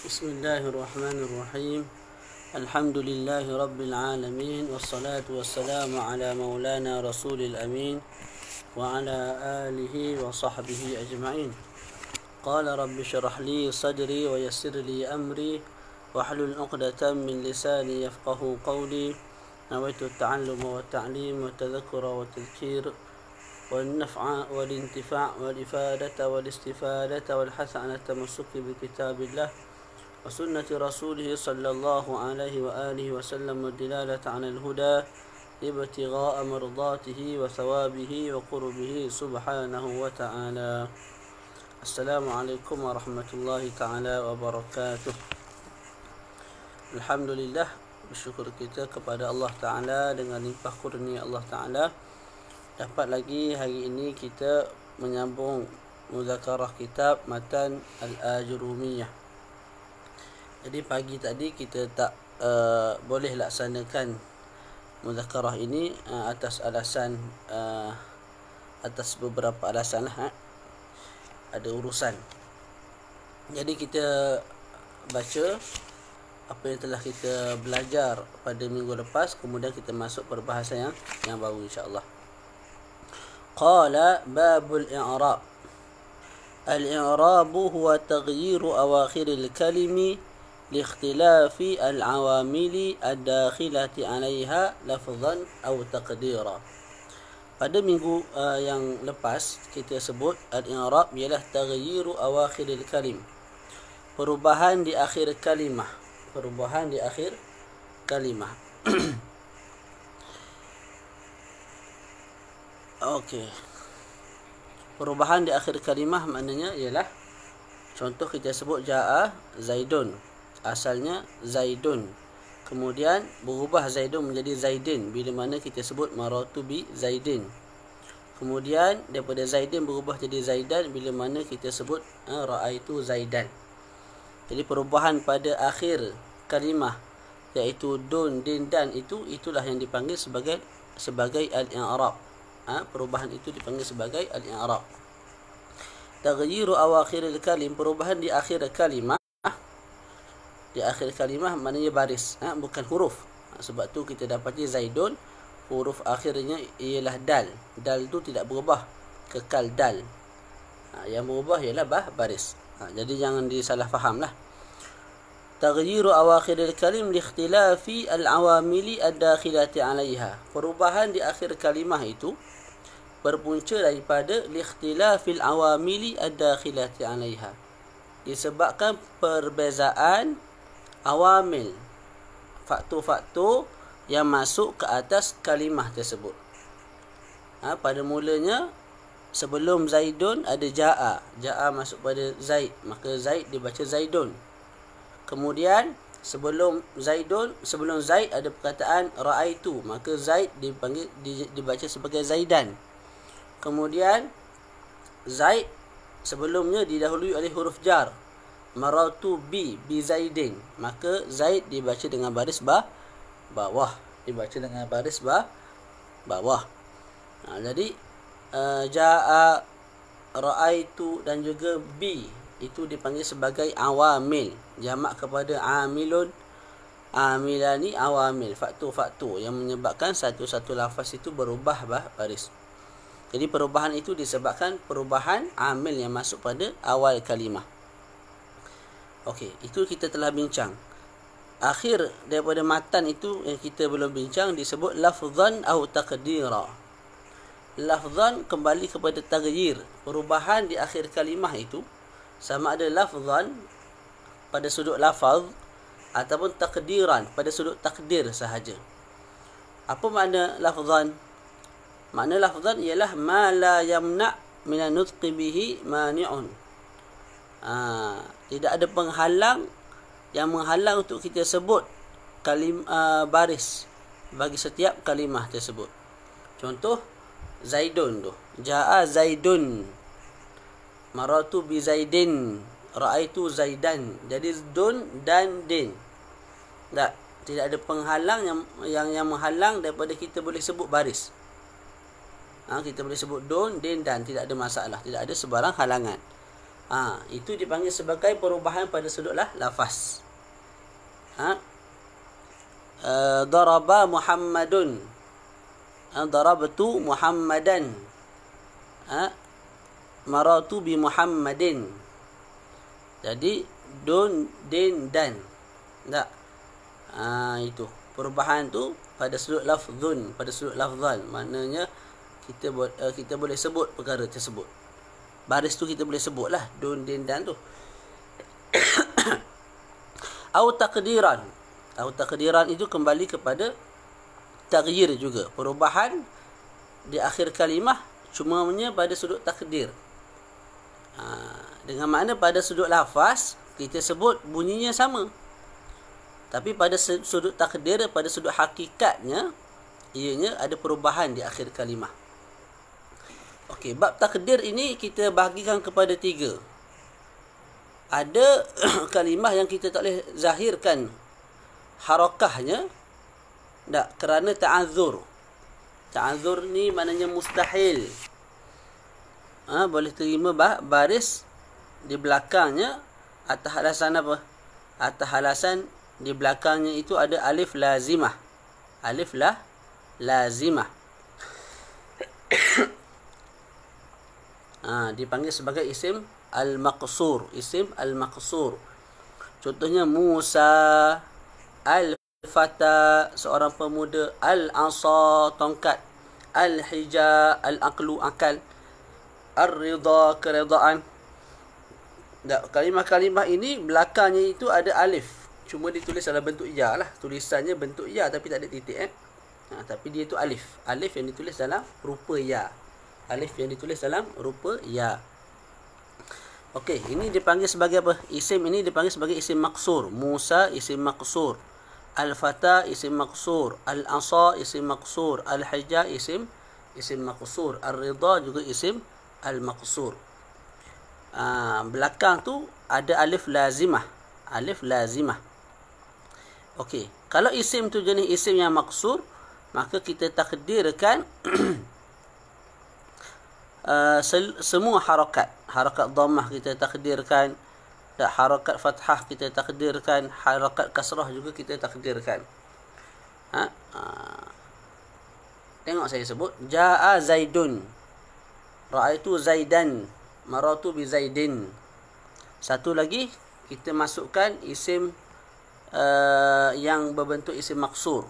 بسم الله الرحمن الرحيم. الحمد لله رب العالمين، والصلاة والسلام على مولانا رسول الأمين وعلى آله وصحبه أجمعين. قال رب اشرح لي صدري ويسر لي أمري واحلل عقدة من لساني يفقه قولي. نويت التعلم والتعليم والتذكر والتذكير والنفع والانتفاع والإفادة والاستفادة والحث على التمسك بكتاب الله وسنة رسوله صلى الله عليه وآله وسلم، والدلالة على الهدى ابتغاء مرضاته وثوابه وقربه سبحانه وتعالى. السلام عليكم ورحمة الله تعالى وبركاته. Alhamdulillah, bersyukur kita kepada Allah Ta'ala dengan limpah kurnia Allah Ta'ala. Dapat lagi hari ini kita menyambung muzakarah kitab Matan Al-Ajurumiyah. Jadi pagi tadi kita tak boleh laksanakan muzakarah ini atas alasan atas beberapa alasan lah, ada urusan. Jadi kita baca apa yang telah kita belajar pada minggu lepas, kemudian kita masuk perbahasan yang baru insya-Allah. Qala babul i'rab. Al-i'rab huwa taghyir awakhir al-kalimi لاختلاف العوامل الداخلة عليها لفظا أو تقديرا. Pada minggu yang lepas kita sebut al-i'rab ialah taghyiru awakhiril kalim, perubahan di akhir kalimah, perubahan di akhir kalimah. Okey. Perubahan di akhir kalimah maknanya ialah, contoh kita sebut jaa Zaidun, asalnya Zaidun, kemudian berubah Zaidun menjadi Zaidin bila mana kita sebut maratu bi Zaidin. Kemudian daripada Zaidin berubah jadi Zaidan bila mana kita sebut ra'aitu Zaidan. Jadi perubahan pada akhir kalimah iaitu dun, din, dan itulah yang dipanggil sebagai al-i'rab. Perubahan itu dipanggil sebagai al-i'rab. Taghyiru awakhiril kalim, perubahan di akhir kalimah. Di akhir kalimah maknanya baris, bukan huruf. Sebab tu kita dapati Zaidun, huruf akhirnya ialah dal. Dal tu tidak berubah, kekal dal. Yang berubah ialah baris. Jadi jangan disalah fahamlah. Taghyiru awakhiril kalim li ikhtilafi al-awamili ad-dakhilati 'alayha. Perubahan di akhir kalimah itu berpunca daripada li ikhtilafil awamili ad-dakhilati 'alayha. Disebabkan perbezaan awamil, faktor-faktor yang masuk ke atas kalimah tersebut. Pada mulanya sebelum Zaidun ada jaa. Jaa masuk pada Zaid, maka Zaid dibaca Zaidun. Kemudian sebelum Zaid ada perkataan ra'aitu, maka Zaid dibaca sebagai Zaidan. Kemudian Zaid sebelumnya didahului oleh huruf jar, maratu bi Zaidin, maka Zaid dibaca dengan baris bawah, jadi jaa, ra'aitu dan juga bi itu dipanggil sebagai awamil, jamak kepada amilun, amilani, awamil, faktor-faktor yang menyebabkan satu-satu lafaz itu berubah baris. Jadi perubahan itu disebabkan perubahan amil yang masuk pada awal kalimah. Okey, itu kita telah bincang. Akhir daripada matan itu yang kita belum bincang disebut lafzan atau taqdira. Lafzan kembali kepada taghyir, perubahan di akhir kalimah itu sama ada lafzan pada sudut lafaz ataupun taqdiran pada sudut takdir sahaja. Apa makna lafzan? Makna lafzan ialah ma la yamna' min an-nutqi bihi mani'un. Tidak ada penghalang yang menghalang untuk kita sebut baris bagi setiap kalimah tersebut. Contoh Zaidun tu, jaa Zaidun, maratu bi Zaidin, ra'aitu Zaidan. Jadi dun dan din. Tidak ada penghalang yang menghalang daripada kita boleh sebut baris. Kita boleh sebut dun, din, dan tidak ada masalah, tidak ada sebarang halangan. Itu dipanggil sebagai perubahan pada sudut lafaz. Daraba Muhammadun, darabtu Muhammadan, maratu bi Muhammadin. Jadi dun, din, dan. Tak. Itu perubahan tu pada sudut lafzun, pada sudut lafzan. Maknanya kita boleh sebut perkara tersebut. Baris tu kita boleh sebut lah, dun, din, dan tu. Au taqdiran. Au taqdiran itu kembali kepada taghyir juga. Perubahan di akhir kalimah cumanya pada sudut takdir. Dengan makna pada sudut lafaz kita sebut bunyinya sama. Tapi pada sudut takdir, pada sudut hakikatnya, ianya ada perubahan di akhir kalimah. Okey, bab takdir ini kita bahagikan kepada 3. Ada kalimah yang kita tak boleh zahirkan harakahnya, tak, kerana ta'adzur. Ta'adzur ni maknanya mustahil. Boleh terima baris di belakangnya atas alasan apa? Atas alasan di belakangnya itu ada alif lazimah. Alif lazimah. Dipanggil sebagai isim al-maqsur. Isim al-maqsur. Contohnya Musa, al-fata, seorang pemuda, al-asa, tongkat, al-hija, al-aqlu, akal, ar-ridha, keredaan. Kalimah-kalimah ini belakangnya itu ada alif. Cuma ditulis dalam bentuk ya lah. Tulisannya bentuk ya tapi tak ada titik. Tapi dia itu alif. Alif yang ditulis dalam rupa ya. Alif yang ditulis dalam rupa ya. Okey, ini dipanggil sebagai apa? Isim ini dipanggil sebagai isim maqsur. Musa isim maqsur. Al-fata isim maqsur. Al-asa isim maqsur. Al-hija isim maqsur. Ar-ridha juga isim al-maqsur. Belakang tu ada alif lazimah. Alif lazimah. Okey, kalau isim tu jenis isim yang maqsur, maka kita takdirkan semua harakat. Harakat dhammah kita takdirkan, harakat fathah kita takdirkan, harakat kasrah juga kita takdirkan. Tengok saya sebut jaa zaidun, raaitu zaidan, maratu bi zaidin. Satu lagi kita masukkan isim yang berbentuk isim maksur.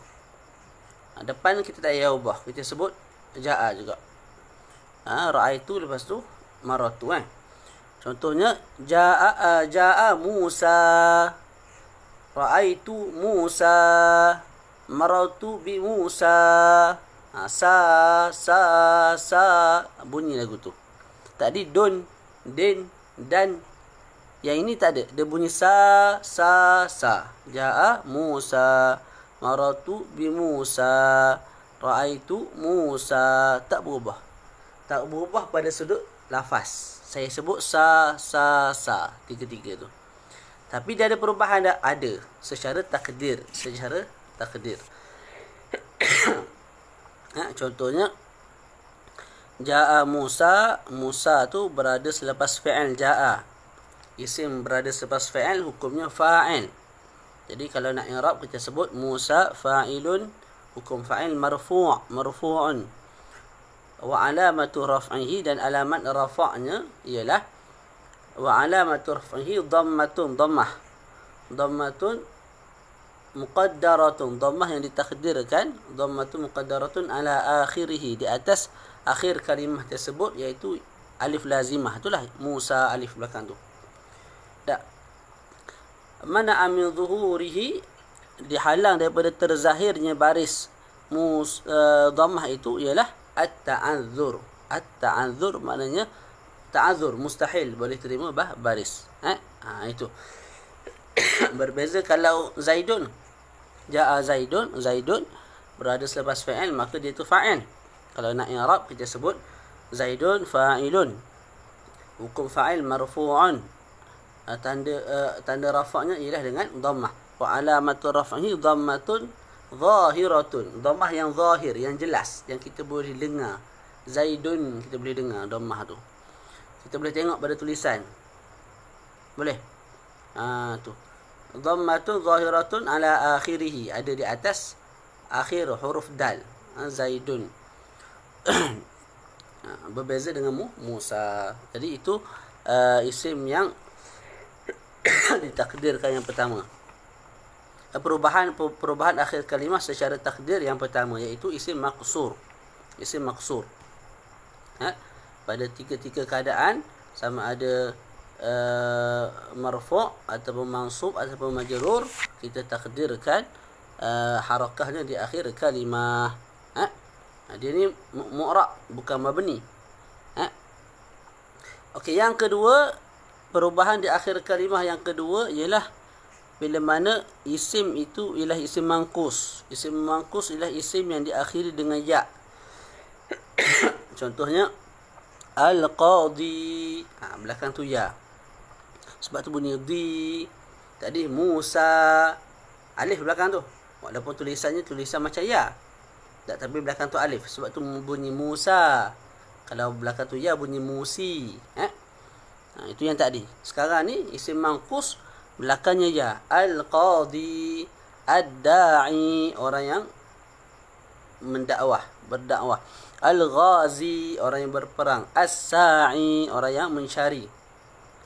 Depan kita tak payah ubah, kita sebut jaa juga. Raaitu lepas tu maratu. Contohnya jaa Musa, raaitu Musa, maratu bi Musa. Sa bunyi lagu tu. Tadi don, din, dan. Yang ini tak ada. Dia bunyi sa. Jaa Musa, maratu bi Musa, raaitu Musa. Tak berubah. Tak berubah pada sudut lafaz. Saya sebut sa. Tiga-tiga tu. Tapi dia ada perubahan tak? Ada. Secara takdir. Contohnya jaa Musa. Musa tu berada selepas fi'il jaa. Isim berada selepas fa'il, hukumnya fa'il. Jadi kalau nak i'rab kita sebut Musa fa'ilun, hukum fa'il marfu'un. Wa alamatu raf'ihi, dan alamat rafa'nya ialah wa alamatu raf'ihi dhammatun, dhammatun muqaddaratun, dhammah yang ditakdirkan, dhammatun muqaddaratun ala akhirih, di atas akhir kalimah tersebut, iaitu alif lazimah. Itulah Musa, alif belakang tu. Mana amin zuhurihi, dihalang daripada terzahirnya baris dhammah itu ialah at-ta'adzur. At-ta'adzur maknanya ta'adzur, mustahil boleh terima baris. Itu. Berbeza kalau Zaidun. Jaa Zaidun, Zaidun berada selepas fa'il, maka dia itu fa'il. Kalau nak i'rab kita sebut Zaidun fa'ilun. Hukum fa'il marfu'un. Tanda rafa'nya ialah dengan dhammah. Wa alamatu raf'ihi dhammatun zahiratun. Dhammah yang zahir, yang jelas, yang kita boleh dengar. Zaidun kita boleh dengar dhammah tu. Kita boleh tengok pada tulisan. Boleh? Tu. Dhammatun zahiratun ala akhirih, ada di atas akhir huruf dal. Zaidun. Berbeza dengan Musa. Jadi itu isim yang ditakdirkan yang pertama. Perubahan akhir kalimah secara takdir yang pertama, iaitu isim maqsur. Isim maqsur. Pada tiga keadaan, sama ada marfu' ataupun mansub ataupun majrur, kita takdirkan harakahnya di akhir kalimah. Dia ni mu'rab, bukan mabni. Okey, yang kedua, perubahan di akhir kalimah yang kedua ialah bila mana isim itu ialah isim mangkus. Isim mangkus ialah isim yang diakhiri dengan ya. Contohnya al-qadi, belakang tu ya. Sebab tu bunyi di. Tadi Musa, alif belakang tu. Walaupun tulisan macam ya, tapi belakang tu alif. Sebab tu bunyi Musa. Kalau belakang tu ya, bunyi Musi. Itu yang tadi. Sekarang ni isim mangkus, belakangnya ya. Al-qadi, ad-da'i, orang yang berdakwah. Al-ghazi, orang yang berperang. As-sa'i, orang yang mencari,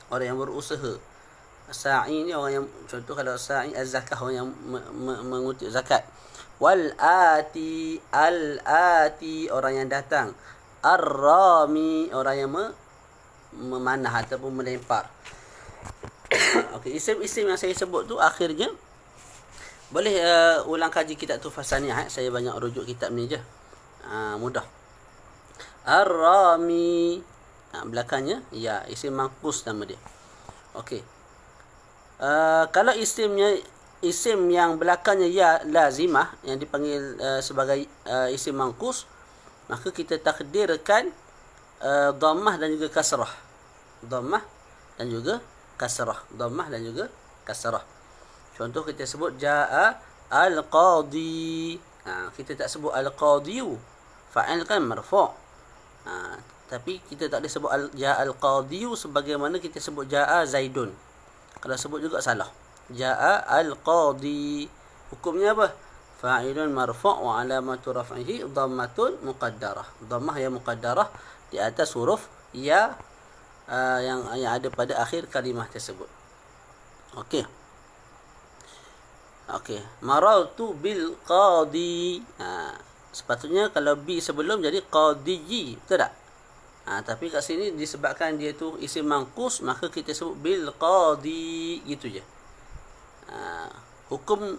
orang yang berusaha. As-sa'i ni orang yang, contoh kalau sa'i az-zakah, orang yang mengutip zakat. Wal-ati, al-ati, orang yang datang. Ar-rami, orang yang memanah ataupun melempar. Okey, isim-isim yang saya sebut tu akhirnya boleh ulang kaji kitab Tuhfah Saniyah. Saya banyak rujuk kitab ni je. Mudah. Ar-rami, belakangnya ya, isim mangkus nama dia. Okey. Kalau isim yang belakangnya ya lazimah, yang dipanggil sebagai isim mangkus, maka kita takdirkan dhammah dan juga kasrah. Dhammah dan juga kasrah. Contoh kita sebut jaa al-qadi. Kita tak sebut al-qadiyu. Fa'il kan marfu'. Tapi kita tak boleh sebut jaa al-qadiyu sebagaimana kita sebut jaa zaidun. Kalau sebut juga salah. Jaa al-qadi. Hukumnya apa? Fa'ilun marfu' wa alamatu raf'ihi dhammatun muqaddarah. Dhammah yang muqaddarah di atas huruf ya yang ada pada akhir kalimah tersebut. Okey. Marartu bil qadi. Sepatutnya kalau bi sebelum jadi qadiyi, betul tak? Tapi kat sini disebabkan dia tu isim mangkus, maka kita sebut bil qadi, gitu je. Hukum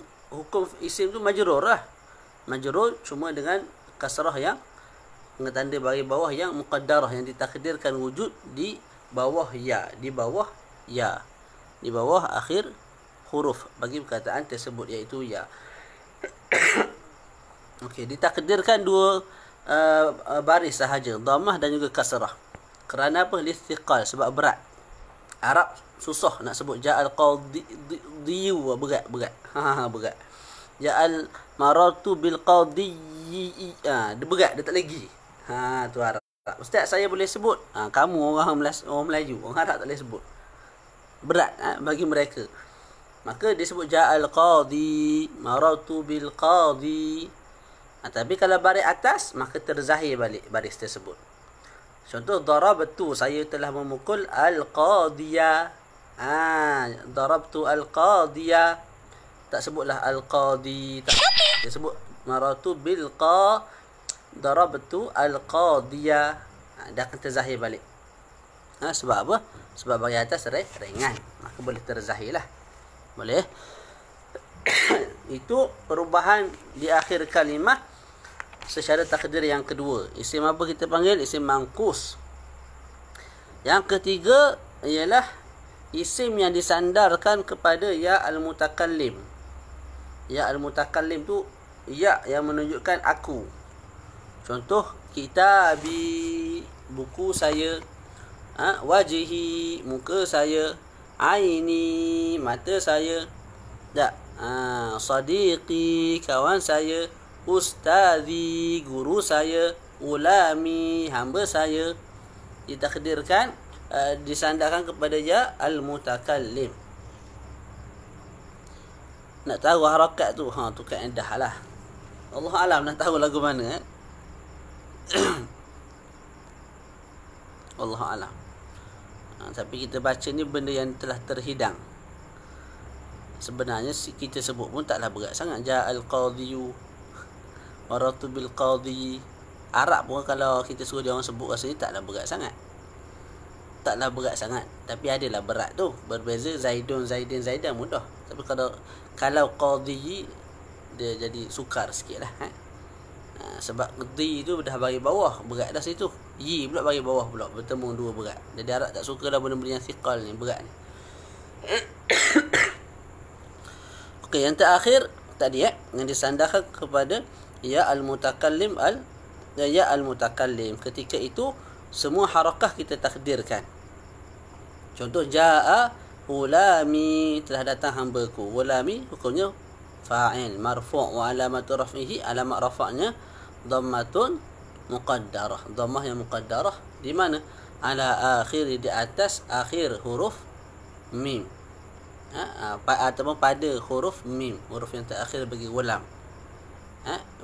isim tu majrur lah. Majrur cuma dengan kasrah yang tanda bagi bawah yang muqaddarah, yang ditakdirkan wujud di bawah ya, di bawah akhir huruf bagi perkataan tersebut, iaitu ya. Okey, ditakdirkan dua baris sahaja, dhammah dan juga kasrah. Kerana apa? Listiqal, sebab berat. Arab susah nak sebut ja'al qadiyu, berat. Berat. Ja'al marartu bil qadiyyi, dia berat, dia tak lagi. Tu Arab. Ustaz, saya boleh sebut. Kamu orang Melayu, orang Arab tak boleh sebut. Berat bagi mereka. Maka dia sebut ja'al qadi, marartu bil qadi. Tapi kalau baris atas, maka terzahir balik baris tersebut. Contoh, darabtu, saya telah memukul al-qadiyah. Darabtu al-qadiyah. Tak sebutlah al-qadi, tak. Dia sebut marartu bil darabtu al-qadiyah. Dia akan terzahir balik. Sebab apa? Sebab bagi atas ringan, maka boleh terzahir lah. Boleh. Itu perubahan di akhir kalimah secara takdir yang kedua. Isim apa kita panggil? Isim mangkus. Yang ketiga ialah isim yang disandarkan kepada ya al-mutakallim. Ya al-mutakallim tu ya yang menunjukkan aku. Contoh, kitabi, buku saya. Wajhi, muka saya. Aini, mata saya. Tak. Sadiqi, kawan saya. Ustazi, guru saya. Ulami, hamba saya. Ditakdirkan disandarkan kepada ya al-mutakallim. Nak tahu harakat tu, tu kaedah lah. Allah alam nak tahu lagu mana. Allah alam. Tapi kita baca ni benda yang telah terhidang. Sebenarnya kita sebut pun taklah berat sangat. Ja'al qadhiyu waratu bil qadhi. Arab pun kalau kita suruh dia orang sebut rasanya taklah berat sangat. Taklah berat sangat. Tapi adalah berat tu. Berbeza Zaidun, Zaidin, Zaidan mudah. Tapi kalau qadhi dia jadi sukar sikit lah. Sebab qadhi tu dah bagi bawah, berat dah situ. Yi pula bagi bawah pula, bertemu dua berat. Jadi Arab tak suka lah benda-benda yang thiqal ni, berat ni. Okey, yang terakhir tadi yang disandarkan kepada ya al-mutakallim ya al-mutakallim. Ketika itu semua harakah kita takdirkan. Contoh jaa ulami, telah datang hambaku. Ulami hukumnya fa'il marfu' wa alamatu raf'ihi, alamat rafa'nya dhammatun muqaddarah. Dhammah yang muqaddarah di mana? Ala akhir, di atas akhir huruf mim. Ataupun pada huruf mim, huruf yang terakhir bagi gulam.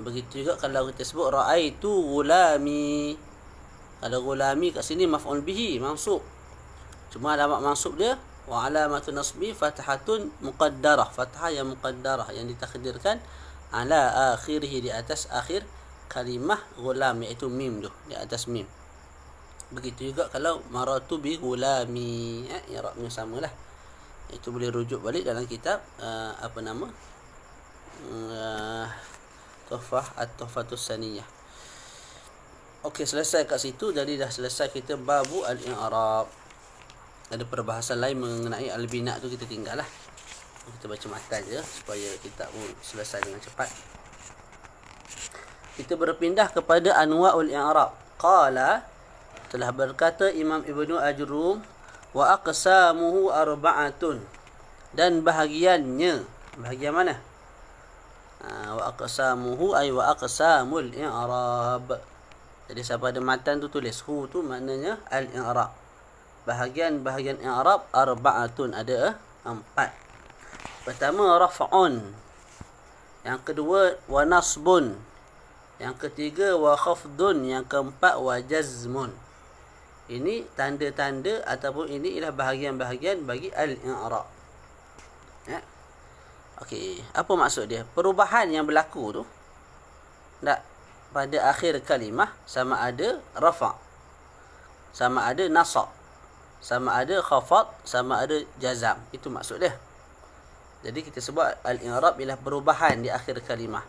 Begitu juga kalau kita sebut ra'aitu gulami. Kalau gulami kat sini maf'ul bihi, mansub. Cuma alamat mansub dia wa alamatu nasbi fathatun muqaddarah, fathah yang muqaddarah yang ditakdirkan ala akhirih, di atas akhir kalimah gulam, iaitu mim tu, di atas mim. Begitu juga kalau maratu bi gulami, i'rabnya samalah. Itu boleh rujuk balik dalam kitab apa nama? Tuhfah at-Tuhfatus Saniyah. Okey, selesai kat situ. Jadi dah selesai kita babu al-i'rab. Ada perbahasan lain mengenai al-bina tu kita tinggal lah. Kita baca matan je supaya kita pun selesai dengan cepat. Kita berpindah kepada anwa'ul i'rab. Qala, telah berkata Imam Ibnu Ajrum, wa aqsamuhu arba'atun, dan bahagiannya, bahagian mana? Wa aqsamuhu ay wa aqsamul i'rab. Jadi siapa ada matan tu tulis hu tu maknanya al-i'rab. Bahagian-bahagian i'rab arba'atun, ada 4. Pertama raf'un, yang kedua wa nasbun, yang ketiga wa khafdun, yang keempat wa jazmun. Ini tanda-tanda ataupun ini ialah bahagian-bahagian bagi al-i'rab. Okey, apa maksud dia? Perubahan yang berlaku tu tak pada akhir kalimah, sama ada rafa', sama ada nasab, sama ada khafad, sama ada jazam. Itu maksud dia. Jadi kita sebut al-i'rab ialah perubahan di akhir kalimah.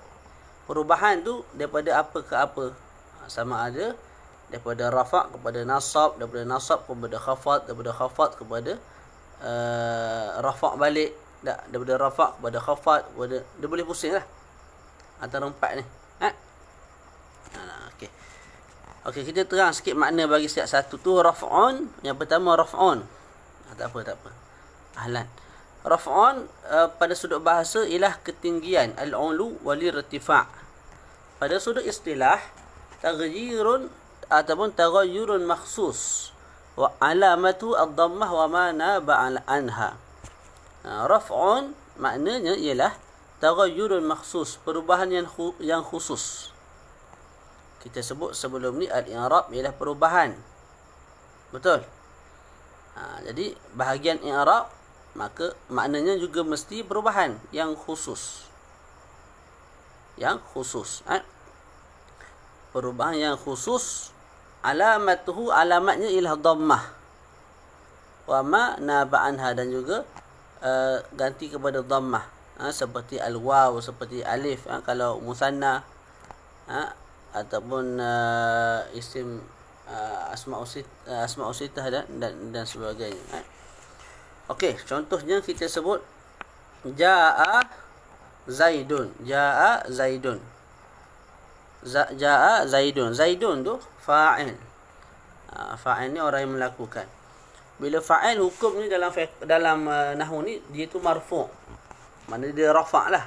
Perubahan tu daripada apa ke apa. Sama ada daripada rafa' kepada nasab, daripada nasab kepada khafad, daripada khafad kepada rafa' balik, daripada rafa' kepada khafad, kepada, dia boleh pusing lah antara 4 ni. Okey. Okey, kita terang sikit makna bagi setiap satu tu. Raf'un, yang pertama raf'un. Tak apa. Ahlan. Raf'un pada sudut bahasa ialah ketinggian, al-ulu wal-irtifa'. Pada sudut istilah, taghyirun ataupun taghayyurun makhsus wa alamatu ad-dhammah wa ma naba anha. Raf'un maknanya ialah taghayyurun makhsus, perubahan yang khusus. Kita sebut sebelum ni al-i'rab ialah perubahan. Betul? Jadi bahagian i'rab maka maknanya juga mesti perubahan yang khusus. Yang khusus. Perubahan yang khusus. Alamatuhu, alamatnya ialah dhammah. Wa ma naba anha, dan juga ganti kepada dhammah. Seperti al-waw, seperti alif. Kalau musanna, ataupun isim asma'u sittah dan sebagainya. Okey, contohnya kita sebut jaa zaidun. Jaa zaidun. Jaa zaidun. Zaidun tu fa'il. Fa'il ni orang yang melakukan. Bila fa'il, hukum ni dalam nahwu ni dia tu marfu'. Maknanya dia rafa' lah.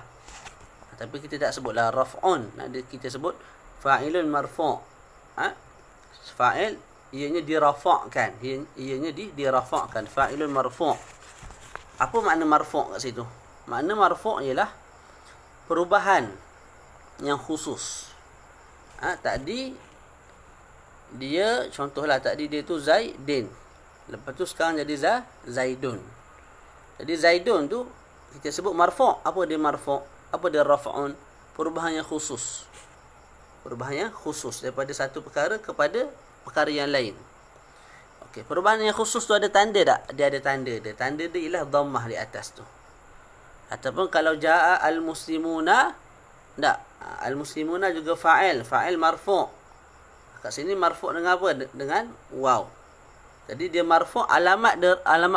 Tapi kita tak sebutlah raf'un. Kita sebut fa'ilun marfu'. Fa'il ianya dirafa'kan. Ianya dirafa'kan. Fa'ilun marfu'. Apa makna marfu' kat situ? Makna marfu' ialah perubahan yang khusus. Tadi dia, contohlah tadi dia tu Zaidin. Lepas tu sekarang jadi Zaidun. Jadi Zaidun tu kita sebut marfu'. Apa dia marfu'? Apa dia rafa'un? Perubahan yang khusus. Perubahan yang khusus daripada satu perkara kepada perkara yang lain. Okey, perubahan yang khusus tu ada tanda tak? Dia ada tanda dia. Tanda dia ialah dhammah di atas tu. Ataupun kalau jaa al-muslimuna, tak. Al-muslimuna juga fa'il marfu'. Kat sini marfu' dengan apa? Dengan waw. Jadi dia marfu', alamat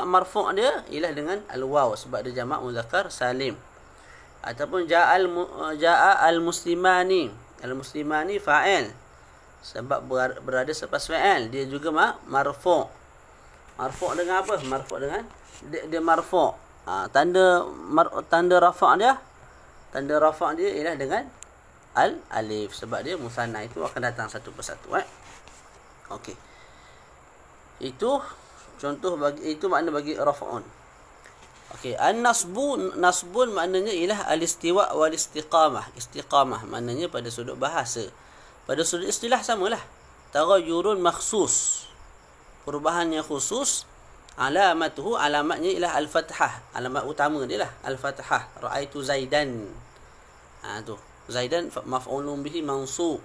marfu' dia ialah dengan al-waw sebab dia jamak muzakkar salim. Ataupun jaa al-muslimani. Al-muslimani fa'il sebab berada selepas fa'il. Dia juga marfu'. Marfu' dengan apa? Marfu' dengan dia marfu'. Tanda rafa' dia, ialah dengan al-alif sebab dia musanna. Itu akan datang satu persatu. Okey. Itu contoh itu makna bagi rafa'un. Okey, nasbun maknanya ialah al-istiwa' wal istiqamah. Istiqamah maknanya pada sudut bahasa. Pada sudut istilah samalah. Taghayyurun makhsus. Perubahan yang khusus. Alamatuhu, alamatnya ialah al-fathah. Alamat utama dia lah al-fathah. Ra'aitu Zaidan. Tu. Zaidan maf'ulun bihi mansub.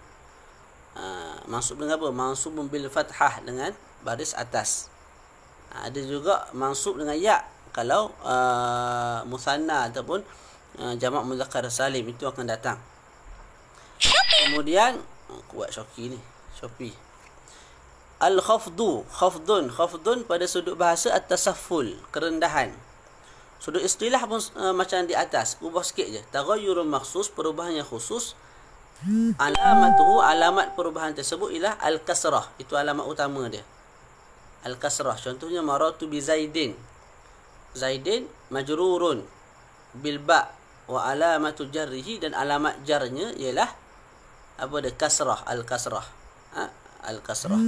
Mansub dengan apa? Mansub bil fathah, dengan baris atas. Ada juga mansub dengan ya kalau musanna ataupun jamak muzakkar salim, itu akan datang. Kemudian kuat Shopee. Khafdun pada sudut bahasa at-tasafful, kerendahan. Sudut istilah pun macam di atas, ubah sikit je. Taghayyurun makhsus, perubahan yang khusus. Alamatuhu, alamat perubahan tersebut ialah al-kasrah. Itu alamat utama dia. Al-kasrah. Contohnya maratu bi Zaidin. Zaidin majrurun bil ba wa alamatu jarrihi, dan alamat jarnya ialah apa dia? Kasrah, al-kasrah. Al-kasrah.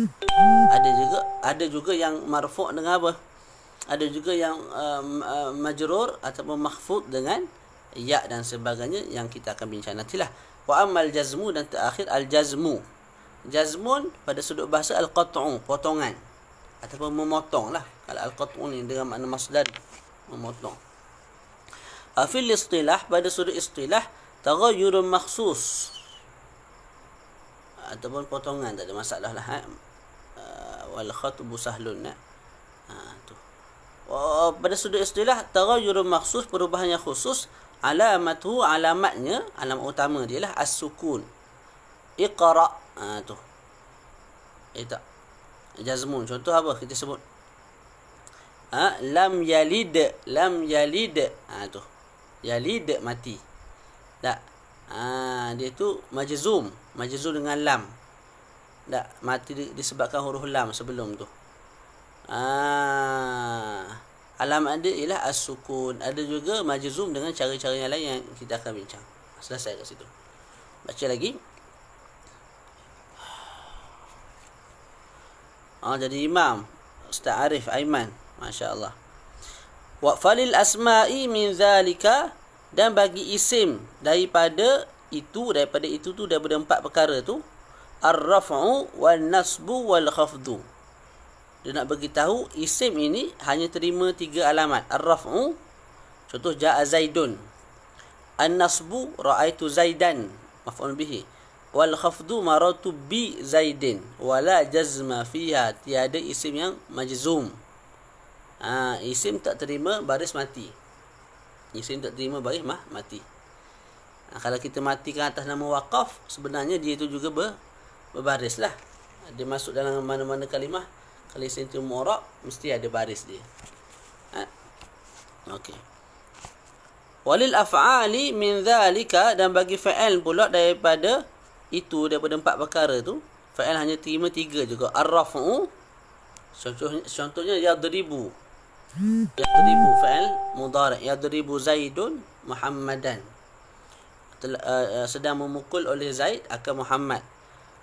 Ada juga yang marfu' dengan apa? Ada juga yang majrur ataupun mahfud dengan ya dan sebagainya yang kita akan bincang nantilah. Wa ammal jazmu, dan terakhir al-jazmu. Jazmun pada sudut bahasa al-qat'u, potongan ataupun memotong lah. Kalau al-qat'u ni dengan makna masdar, memotong. Fil istilah, pada sudut istilah, taghayyurun makhsus ataupun potongan, tak ada masalah lah. Wal khatbu sahlun. Tu. Pada sudut istilah, taghayyurun makhsus, perubahan yang khusus. Alamatuhu, alamatnya, alamat utama dia lah as-sukun. Iqra'. Tu. Tak. Jazmun. Contoh apa kita sebut? Lam yalid. Tu. Yalid, mati. Tak. Dia tu majzum dengan lam. Tak, mati disebabkan huruf lam sebelum tu. Alamat dia ialah as-sukun. Ada juga majzum dengan cara-cara yang lain yang kita akan bincang. Selesai kat situ. Baca lagi. Jadi imam Ustaz Arif Aiman, masya-Allah. Wa falil asma'i min zalika, dan bagi isim daripada itu tu, daripada empat perkara tu, ar-raf'u wan nasbu wal khafdu. Dia nak bagi tahu isim ini hanya terima 3 alamat. Ar-raf'u, contoh jaa Zaidun. An-nasbu ra'aitu Zaidan, maf'ul bihi. Wal khafdu maratu bi Zaidin. Wala jazma fiha, tiada isim yang majzum. Isim tak terima baris mati. Isim tak terima baris mati. Kalau kita matikan atas nama waqaf, sebenarnya dia itu juga berbaris lah. Dia masuk dalam mana-mana kalimah. Kalau isim itu mu'rab, mesti ada baris dia. Okey. Walil af'ali min dhalika, dan bagi fa'il pula daripada itu, daripada 4 perkara tu, fa'il hanya terima 3 juga. Ar-raf'u, contohnya yadribu. Yadribu fa'il mudhari'. Yadribu Zaidun Muhammadan. Sedang memukul oleh Zaid akan Muhammad.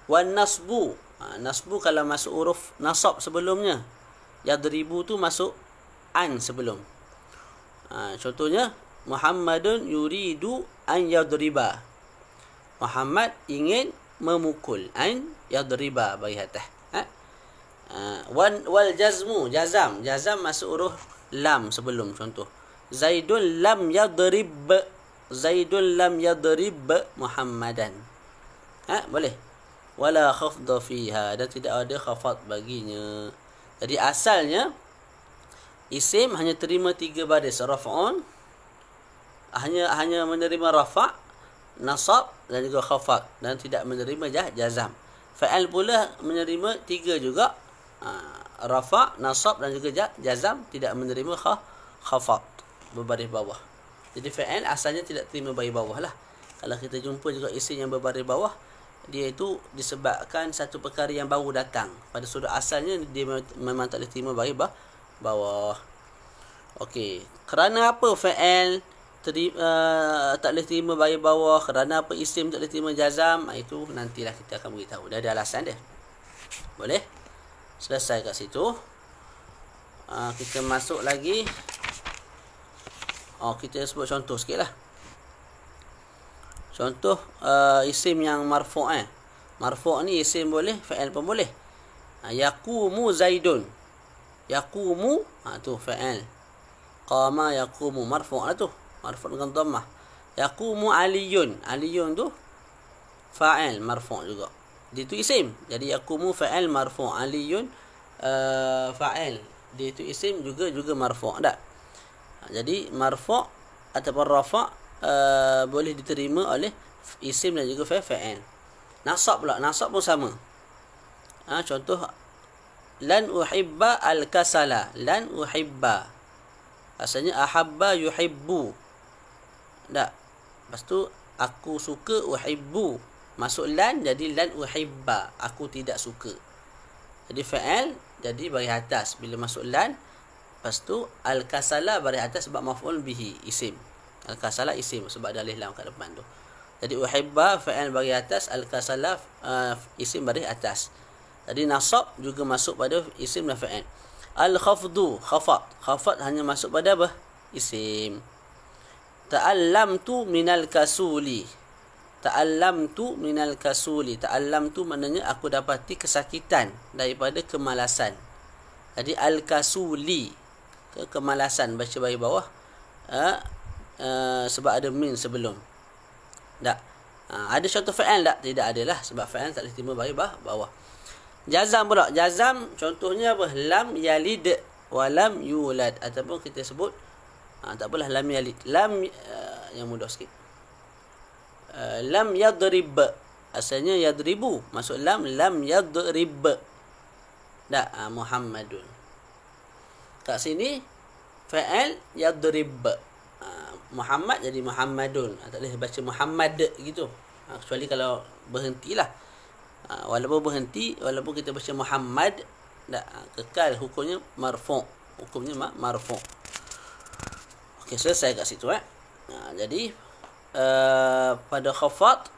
Wan nasbu, Nasbu kalau masuk huruf nasab sebelumnya. Yadribu tu masuk an sebelum. Contohnya Muhammadun yuridu an yadriba. Muhammad ingin memukul. An yadriba bagi atas. Wal jazmu, jazam masuk huruf lam sebelum. Contoh Zaidun lam yadrib. Zaidun lam yadrib Muhammadan. Boleh. Wala khafda fiha, dan tidak ada khafat baginya. Jadi asalnya isim hanya terima 3 baris raf'un, hanya menerima rafa', nasab dan juga khafat, dan tidak menerima jazam. Fa'al pula menerima 3 juga, rafa', nasab dan juga jazam, tidak menerima khafat berbaris bawah. Jadi fa'al asalnya tidak terima baris bawah lah. Kalau kita jumpa juga isim yang berbaris bawah, dia itu disebabkan satu perkara yang baru datang. Pada sudut asalnya dia memang tak boleh terima baris bawah. Okey, kerana apa fa'al tak boleh terima baris bawah? Kerana apa isim tak boleh terima jazam? Itu nantilah kita akan beritahu. Dah ada alasan dia. Boleh? Selesai kat situ. Kita masuk lagi. Kita sebut contoh sikit lah. Contoh isim yang marfu'. Marfu' ni isim boleh, fa'al pun boleh. Yaqumu Zaidun. Yaqumu tu fa'al. Qama yaqumu marfu' lah tu. Marfu' dengan dhammah. Yaqumu Aliyun. Aliyun tu fa'al marfu' juga. Dia tu isim. Jadi yaqumu fa'al marfu'. Aliyun fa'al. Dia tu isim juga marfu' tak? Jadi marfu' ataupun rafa' boleh diterima oleh isim dan juga fa'al. Nasab pula, nasab pun sama. Contoh lan uhibba al-kasala. Lan uhibba, asalnya ahabba yuhibbu. Tak? Lepas tu aku suka, uhibbu, masuk lan, jadi lan uhibba, aku tidak suka. Jadi fa'al jadi baris atas bila masuk lan. Lepas tu al-kasala baris atas sebab maf'ul bihi, isim. Al-kasala isim sebab ada alif lam kat depan tu. Jadi uhibba fa'al baris atas, al-kasala isim baris atas. Jadi nasab juga masuk pada isim dan fa'al. Al-khafdu, khafat hanya masuk pada apa? Isim. Ta'allamtu minal kasuli. Ta'allamtu minal kasuli. Ta'allamtu maknanya aku dapati kesakitan daripada kemalasan. Jadi al-kasuli, kemalasan, baca baris bawah. Sebab ada min sebelum. Tak? Ada contoh fa'al tak? Tidak adalah, sebab fa'al tak boleh terima baris bawah. Jazam pula. Jazam contohnya apa? Lam yalid wa lam yulad. Ataupun kita sebut tak apalah, lam yalid. Lam yang mudah sikit. Lam yadrib. Asalnya yadribu. Masuk lam yadrib. Tak? Muhammadun. Kat sini fa'al yadrib. Muhammad jadi Muhammadun. Tak boleh baca Muhammad gitu. Kecuali kalau berhentilah. Walaupun berhenti, walaupun kita baca Muhammad, tak, kekal hukumnya marfu'. Hukumnya marfu'. Okey, selesai kat situ. Jadi pada khafat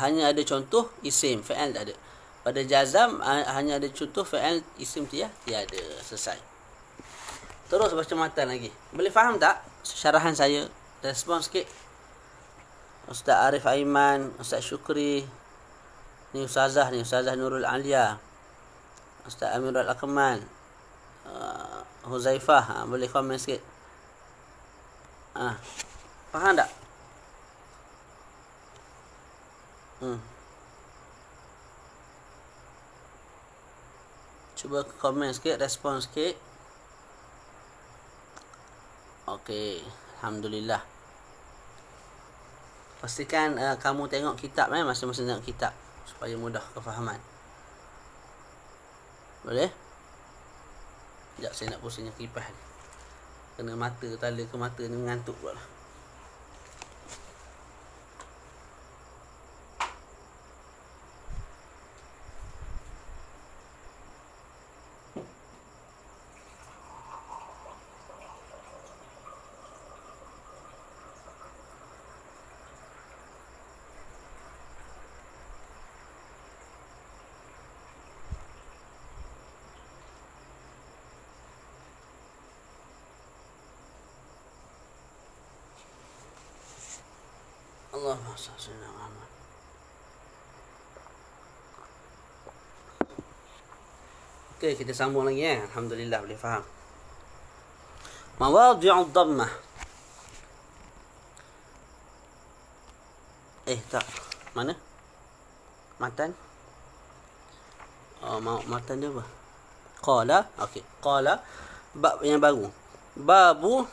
hanya ada contoh isim, fa'al tak ada. Pada jazam hanya ada contoh fa'al, isim tiada. Selesai. Terus baca matan lagi. Boleh faham tak syarahan saya? Respon sikit. Ustaz Arif Aiman, Ustaz Syukri, ni Ustazah Nurul Alia, Ustaz Amirul Akmal, Huzaifah, boleh komen sikit. Faham tak? Cuba komen sikit, respon sikit. Okey, alhamdulillah. Pastikan kamu tengok kitab, masing-masing tengok kitab supaya mudah kefahaman. Boleh? Sekejap saya nak pusingnya kipas ni. Kena mata, tala ke mata ni mengantuk pula lah. Allahumma salli ala Muhammad. Okey, kita sambung lagi Alhamdulillah boleh faham. Mawadhi'ud dhammah. Tak. Mana? Matan? Matan dia apa? Qala. Okey. Qala. Bab yang baru. Babu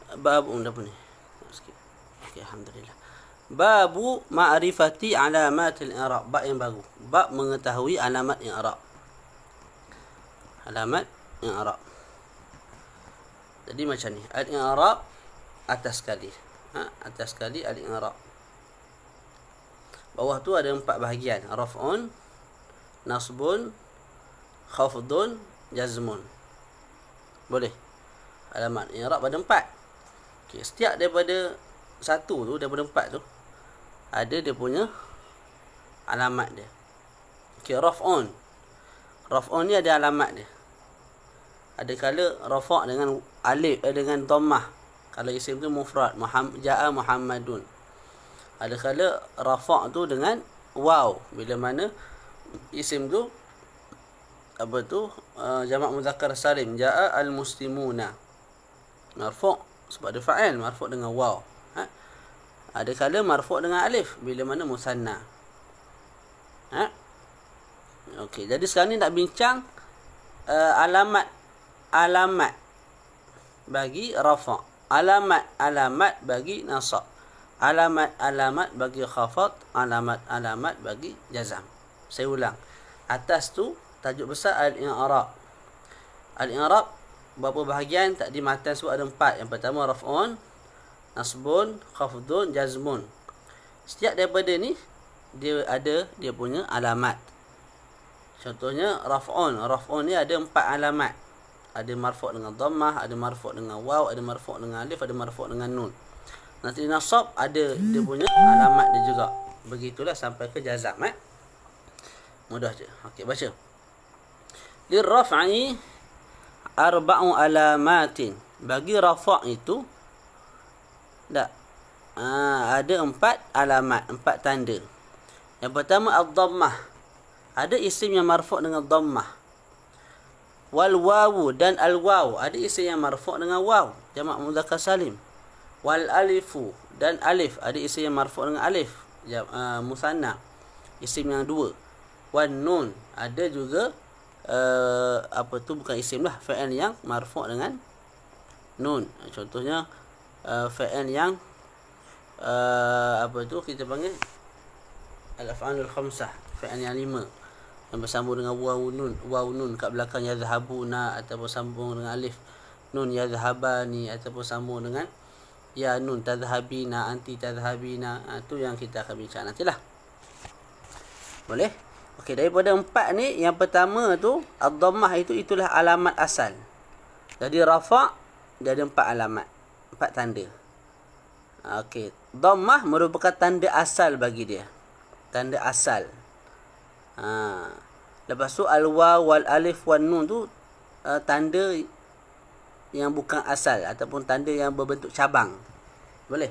apa ni? Sikit. Okey, alhamdulillah. Babu ma'rifati alamatil i'rab. Bab yang baru. Bab mengetahui alamat i'rab. Alamat i'rab. Jadi macam ni. Al-i'rab atas sekali. Atas sekali al-i'rab. Bawah tu ada 4 bahagian. Raf'un, nasbun, khafdun, jazmun. Boleh. Alamat i'rab ada 4. Okey, setiap daripada 1 tu, daripada 4 tu ada dia punya alamat dia. Okey, raf'un. Raf'un ni ada alamat dia. Ada kala rafa' dengan alif dengan dhammah. Kalau isim tu mufrad, ja'a Muhammadun. Ada kala rafa' tu dengan waw, bila mana isim tu jamak muzakkar salim, ja'a al-muslimuna. Marfu' sebab ada fa'il, marfu' dengan waw. Ada kala marfu' dengan alif, bila mana musanna. Okey, jadi sekarang ni nak bincang alamat bagi rafa', alamat bagi nasab, alamat bagi khafad, alamat bagi jazam. Saya ulang. Atas tu tajuk besar al-i'rab. Al-i'rab berapa bahagian? Tadi matan sebut ada 4. Yang pertama raf'un, nasbun, khafdun, jazmun. Setiap daripada ni dia ada dia punya alamat. Contohnya raf'un. Raf'un ni ada 4 alamat. Ada marfu' dengan dhammah, ada marfu' dengan waw, ada marfu' dengan alif, ada marfu' dengan nun. Nanti nasab ada dia punya alamat dia juga. Begitulah sampai ke jazam. Mudah je. Okey, baca. Lirraf'i arba'u alamatin. Bagi rafa' itu ada 4 alamat, 4 tanda. Yang pertama ad-dhammah. Ada isim yang marfu' dengan dhammah. Wal wawu dan al waw, ada isim yang marfu' dengan waw, jamak mudzakkar salim. Wal alifu dan alif, ada isim yang marfu' dengan alif, musanna, isim yang 2. Wan nun, ada juga bukan isim lah, fa'il yang marfu' dengan nun. Contohnya fa'il yang kita panggil al-af'alul khamsah, fa'il yang 5 yang bersambung dengan waw nun kat belakang yadhhabuna, ataupun sambung dengan alif nun yadhhabani, ataupun sambung dengan ya nun tadhhabina, anti tadhhabina. Itu yang kita akan bincang nantilah. Boleh? Okey, daripada 4 ni yang pertama tu ad-dhammah itulah alamat asal. Jadi rafa' dia ada 4 alamat, 4 tanda. Okey, dhammah merupakan tanda asal bagi dia. Tanda asal. Lepas tu al-waw wal alif wan nun tu tanda yang bukan asal ataupun tanda yang berbentuk cabang. Boleh?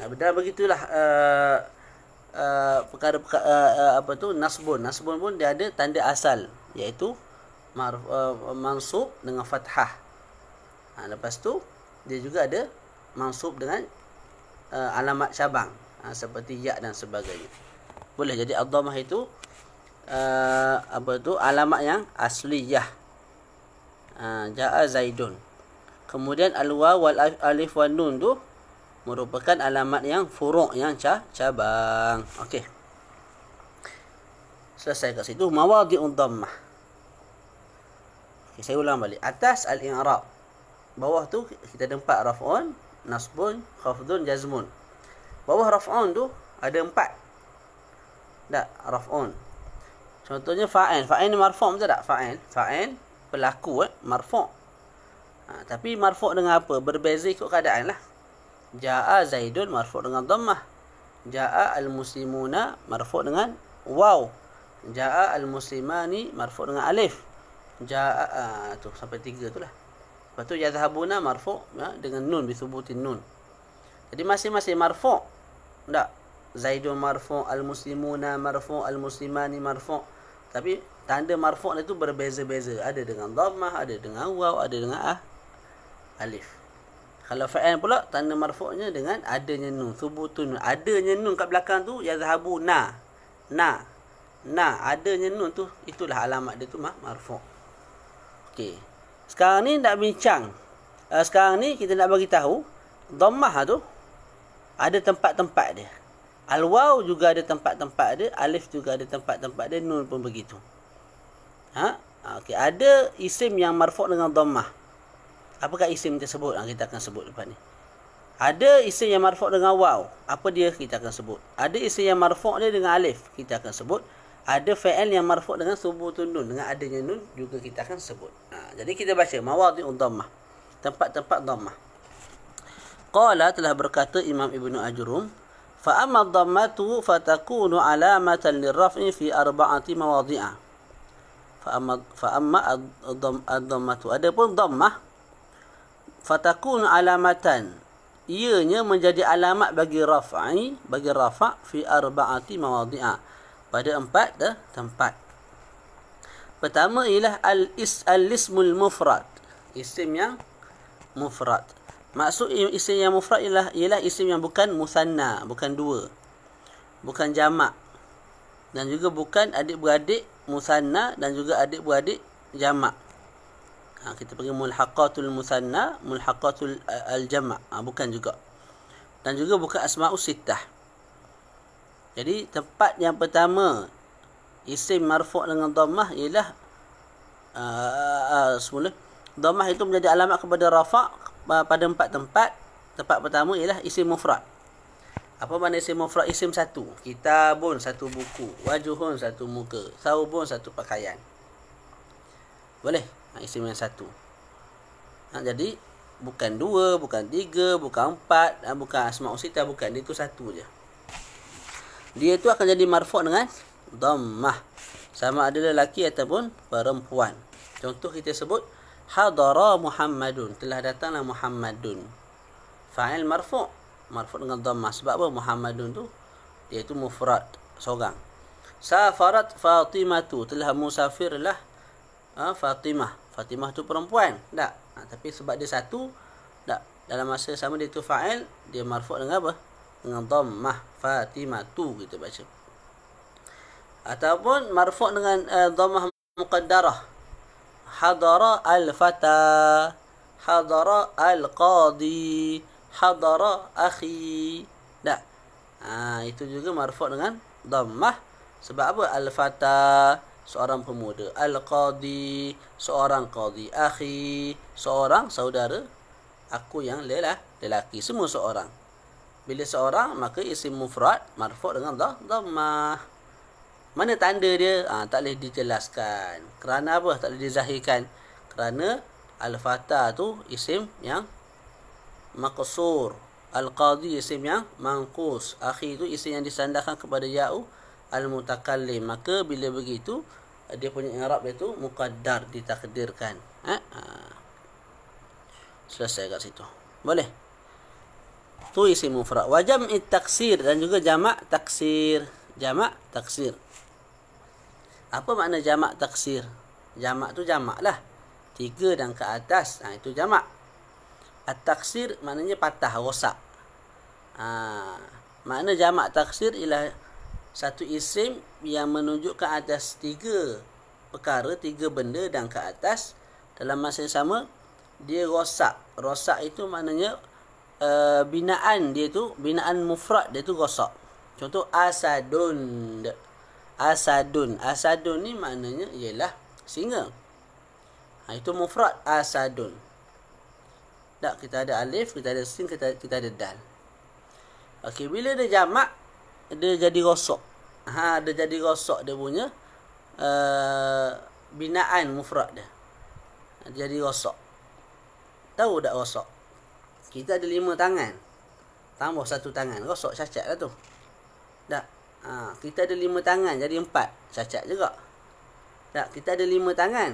Benar begitulah perkara-perkara nasbun. Nasbun pun dia ada tanda asal, iaitu mansub dengan fathah. Lepas tu dia juga ada mansub dengan alamat cabang, seperti ya dan sebagainya. Boleh. Jadi ad-dhammah itu alamat yang asliyah. Ja'a Zaidun. Kemudian al-waw wal alif wan nun tu merupakan alamat yang furu', yang cabang. Okey. Selesai kat situ mawadhi'ud dhammah. Okey, saya ulang balik. Atas al-i'rab. Bawah tu kita ada 4, raf'un, nasbun, khafdun, jazmun. Bawah raf'un tu ada 4. Raf'un. Contohnya fa'il. Fa'il ni marfu' betul tak? Fa'il pelaku marfu'. Tapi marfu' dengan apa? Berbeza ikut keadaan lah. Ja'a Zaidun marfu' dengan dhammah. Ja'a al-muslimuna marfu' dengan waw. Ja'a al-muslimani marfu' dengan alif. Ja'a tu sampai 3 tu lah. Lepas tu yadhhabuna marfu' dengan nun, bithubutin nun. Jadi masing-masing marfu'. Tak. Zaidun marfu', al-muslimuna marfu', al-muslimani marfu'. Tapi tanda marfu' itu berbeza-beza. Ada dengan dhammah, ada dengan waw, ada dengan alif. Kalau fa'il pula tanda marfu'nya dengan adanya nun, thubutun. Adanya nun kat belakang tu yazhabu na. Adanya nun tu, itulah alamat dia tu marfu'. Okey. Sekarang ni nak bincang. Sekarang ni kita nak bagi tahu dhammah tu ada tempat-tempat dia. Al-waw juga ada tempat-tempat dia, alif juga ada tempat-tempat dia, nun pun begitu. Okey, ada isim yang marfu' dengan dhammah. Apakah isim tersebut? Kita akan sebut lepas ni. Ada isim yang marfu' dengan waw. Apa dia? Kita akan sebut. Ada isim yang marfu' dia dengan alif. Kita akan sebut. Ada fa'il yang marfu' dengan thubutun nun. Dengan adanya nun juga kita akan sebut. Jadi kita baca mawadhi'ud dhammah. Tempat-tempat dhammah. Qala, telah berkata Imam Ibnu Ajrum, fa amma dhammatu fatakunu alamatan lirraf'i fi arba'ati mawadhi'a. Fa amma ad-dhammatu, adapun dhammah, fatakunu alamatan, ianya menjadi alamat bagi raf'i, bagi rafa' fi arba'ati mawadhi'a, pada 4 tempat. Pertama ialah al-ismul mufrad, isim yang mufrad. Maksud isim yang mufrad ialah isim yang bukan musanna, bukan dua, bukan jamak, dan juga bukan adik-beradik musanna dan juga adik-beradik jamak. Kita panggil mulhaqatul musanna, mulhaqatul al-jamak, bukan juga. Dan juga bukan asma'us sittah. Jadi tempat yang pertama isim marfu' dengan dhammah ialah semula dhammah itu menjadi alamat kepada rafa' pada 4 tempat. Tempat pertama ialah isim mufrad. Apa makna isim mufrad? Isim satu. Kitabun, satu buku. Wajuhun, satu muka. Thawbun, satu pakaian. Boleh? Isim yang satu. Jadi bukan 2, bukan 3, bukan 4, bukan asma'us sittah, bukan. Itu satu je. Dia itu akan jadi marfu' dengan dhammah. Sama ada lelaki ataupun perempuan. Contoh kita sebut hadara Muhammadun, telah datanglah Muhammadun. Fa'il marfu', marfu' dengan dhammah. Sebab apa? Muhammadun tu dia itu mufrad, seorang. Safarat Fatimatu, telah musafirlah Fatimah. Fatimah tu perempuan. Tak. Tapi sebab dia satu, tak. Dalam masa sama dia tu fa'il, dia marfu' dengan apa? Dengan dhammah. Fatimatu kita baca. Ataupun marfu' dengan dhammah muqaddarah. Hadara al-fata, hadara al-qadi, hadara akhi. Tak. Itu juga marfu' dengan dhammah. Sebab apa? Al-fata, seorang pemuda. Al-qadi, seorang qadi. Akhi, seorang saudara aku yang lelaki. Semua seorang. Bila seorang, maka isim mufrad marfu' dengan dhammah. Mana tanda dia? Tak boleh dijelaskan. Kerana apa? Tak boleh dizahirkan. Kerana al-fata tu isim yang maqsur. Al-qadi isim yang manqus. Akhi tu isim yang disandarkan kepada ya'u al-mutakallim. Maka bila begitu, dia punya i'rab dia tu muqaddar, ditakdirkan. Selesai kat situ. Boleh? Tu isim mufrad. Wa jam'i taksir, dan juga jamak taksir. Jamak taksir. Apa makna jamak taksir? Jamak tu jamak lah. 3 dan ke atas. Itu jamak. At-taksir maknanya patah, rosak. Makna jamak taksir ialah satu isim yang menunjukkan atas 3 perkara, 3 benda dan ke atas. Dalam masa yang sama, dia rosak. Rosak itu maknanya binaan dia tu, binaan mufrad dia tu rosak. Contoh asadun. Asadun. Asadun ni maknanya ialah singa. Itu mufrad asadun. Tak, kita ada alif, kita ada sin, kita ada dal. Okey, bila dia jamak, dia jadi rosak. Dia jadi rosak dia punya binaan mufrad dia. Jadi rosak. Tahu tak rosak? Kita ada 5 tangan. Tambah 1 tangan, rosak, cacat lah tu. Tak. Kita ada 5 tangan, jadi 4. Cacat juga. Tak, kita ada 5 tangan.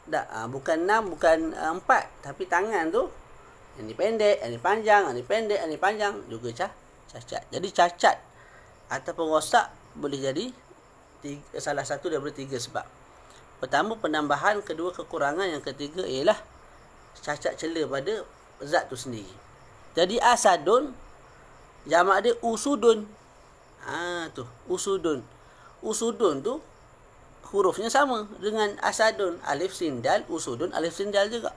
Tak, bukan 6, bukan 4. Tapi tangan tu, Ini pendek, ini panjang, ini pendek, ini panjang, juga cacat. Jadi cacat ataupun rosak boleh jadi salah satu daripada 3 sebab. Pertama penambahan, kedua kekurangan, yang ketiga ialah cacat celah pada zat tu sendiri. Jadi asadun jamak dia usudun. Tu usudun. Usudun tu hurufnya sama dengan asadun, alif sin dal, usudun alif sin dal juga.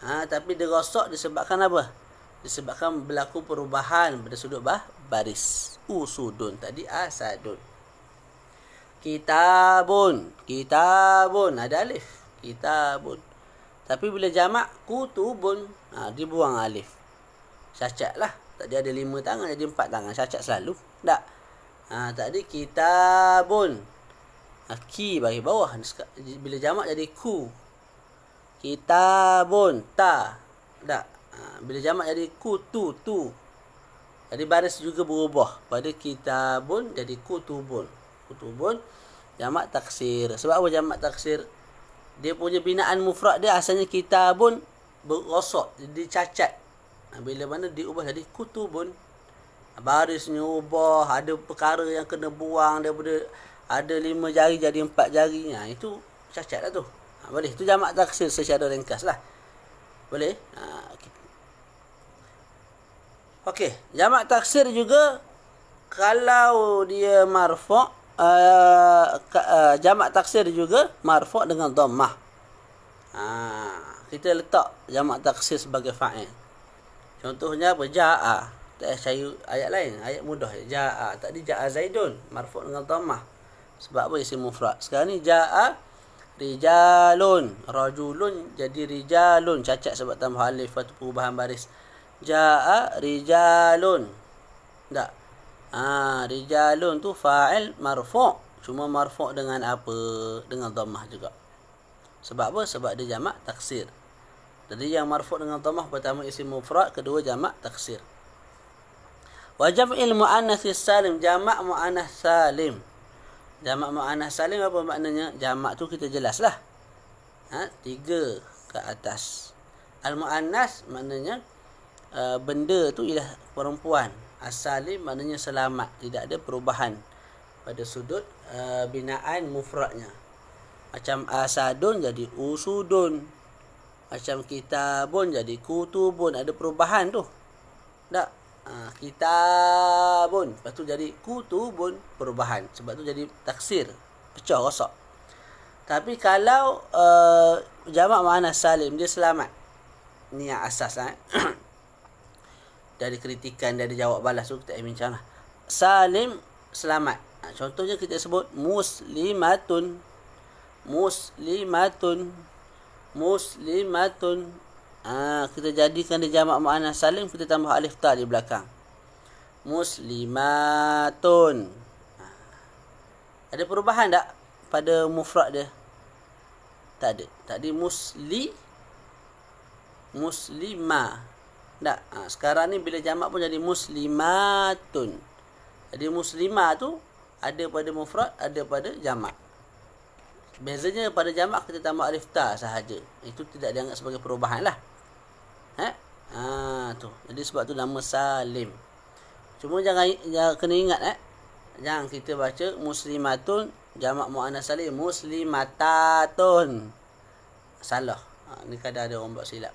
Tapi dia rosak disebabkan apa? Disebabkan berlaku perubahan pada sudut baris. Usudun tadi asadun. Kitabun ada alif, kitabun. Tapi bila jamak kutubun, dibuang alif. Cacat lah. Tadi ada 5 tangan jadi 4 tangan, cacat selalu. Tak. Tadi kitabun. Ki bagi bawah. Bila jamak jadi ku. Kitabun ta. Tak. Bila jamak jadi kutu tu. Jadi baris juga berubah. Pada kitabun jadi kutubun. Kutubun jamak taksir. Sebab apa jamak taksir? Dia punya binaan mufrad dia asalnya kitabun berosok, jadi cacat. Bila mana diubah jadi kutubun, barisnya ubah, ada perkara yang kena buang daripada ada 5 jari jadi 4 jari. Itu cacat lah tu. Boleh. Itu jamak taksir secara ringkas lah. Boleh. Okey. Jamak taksir juga kalau dia marfu', jamak taksir juga marfu' dengan dhammah. Kita letak jamak taksir sebagai fa'il. Contohnya apa? Ja'a. Tak cari ayat lain, ayat mudah. Ja'a. Tadi ja'a Zaidun, marfu' dengan dhammah. Sebab apa? Isim mufrad. Sekarang ni ja'a rijalun, rajulun jadi rijalun, cacat sebab tambah alif atau perubahan baris. Ja'a rijalun. Tak. Rijalun tu fa'il marfu'. Cuma marfu' dengan apa? Dengan dhammah juga. Sebab apa? Sebab dia jamak taksir. Jadi yang marfu' dengan dhammah pertama isim mufrad, kedua jamak taksir. Wa jam'il muannas salim, jamak muannas salim. Jamak muannas salim apa maknanya? Jamak tu kita jelaslah. 3 ke atas. Al muannas maknanya benda tu ialah perempuan. As-salim maknanya selamat, tidak ada perubahan pada sudut binaan mufradnya. Macam asadun jadi usudun, macam kitabun jadi kutubun, ada perubahan tu. Tak? Kitabun, lepas tu jadi kutubun, perubahan. Sebab tu jadi taksir, pecah rosak. Tapi kalau jamak muannas salim, dia selamat. Ni yang asas lah. Dari kritikan, dari jawab balas tu kita bincang lah. Salim, selamat. Contohnya kita sebut muslimatun. Muslimatun. Muslimatun. Kita jadikan dia jamak muannas salim, kita tambah alif ta di belakang. Muslimatun. Ada perubahan tak pada mufrad dia? Tak ada. Tadi muslimah. Tak. Sekarang ni bila jamak pun jadi muslimatun. Jadi muslimah tu ada pada mufrad, ada pada jamak. Bezanya pada jamak kita tambah alif ta sahaja. Itu tidak dianggap sebagai perubahan lah. Tu. Jadi sebab tu nama salim. Cuma jangan kena ingat jangan kita baca muslimatun jamak muannas salim muslimatatun. Salah. Ni kadang ada orang buat silap.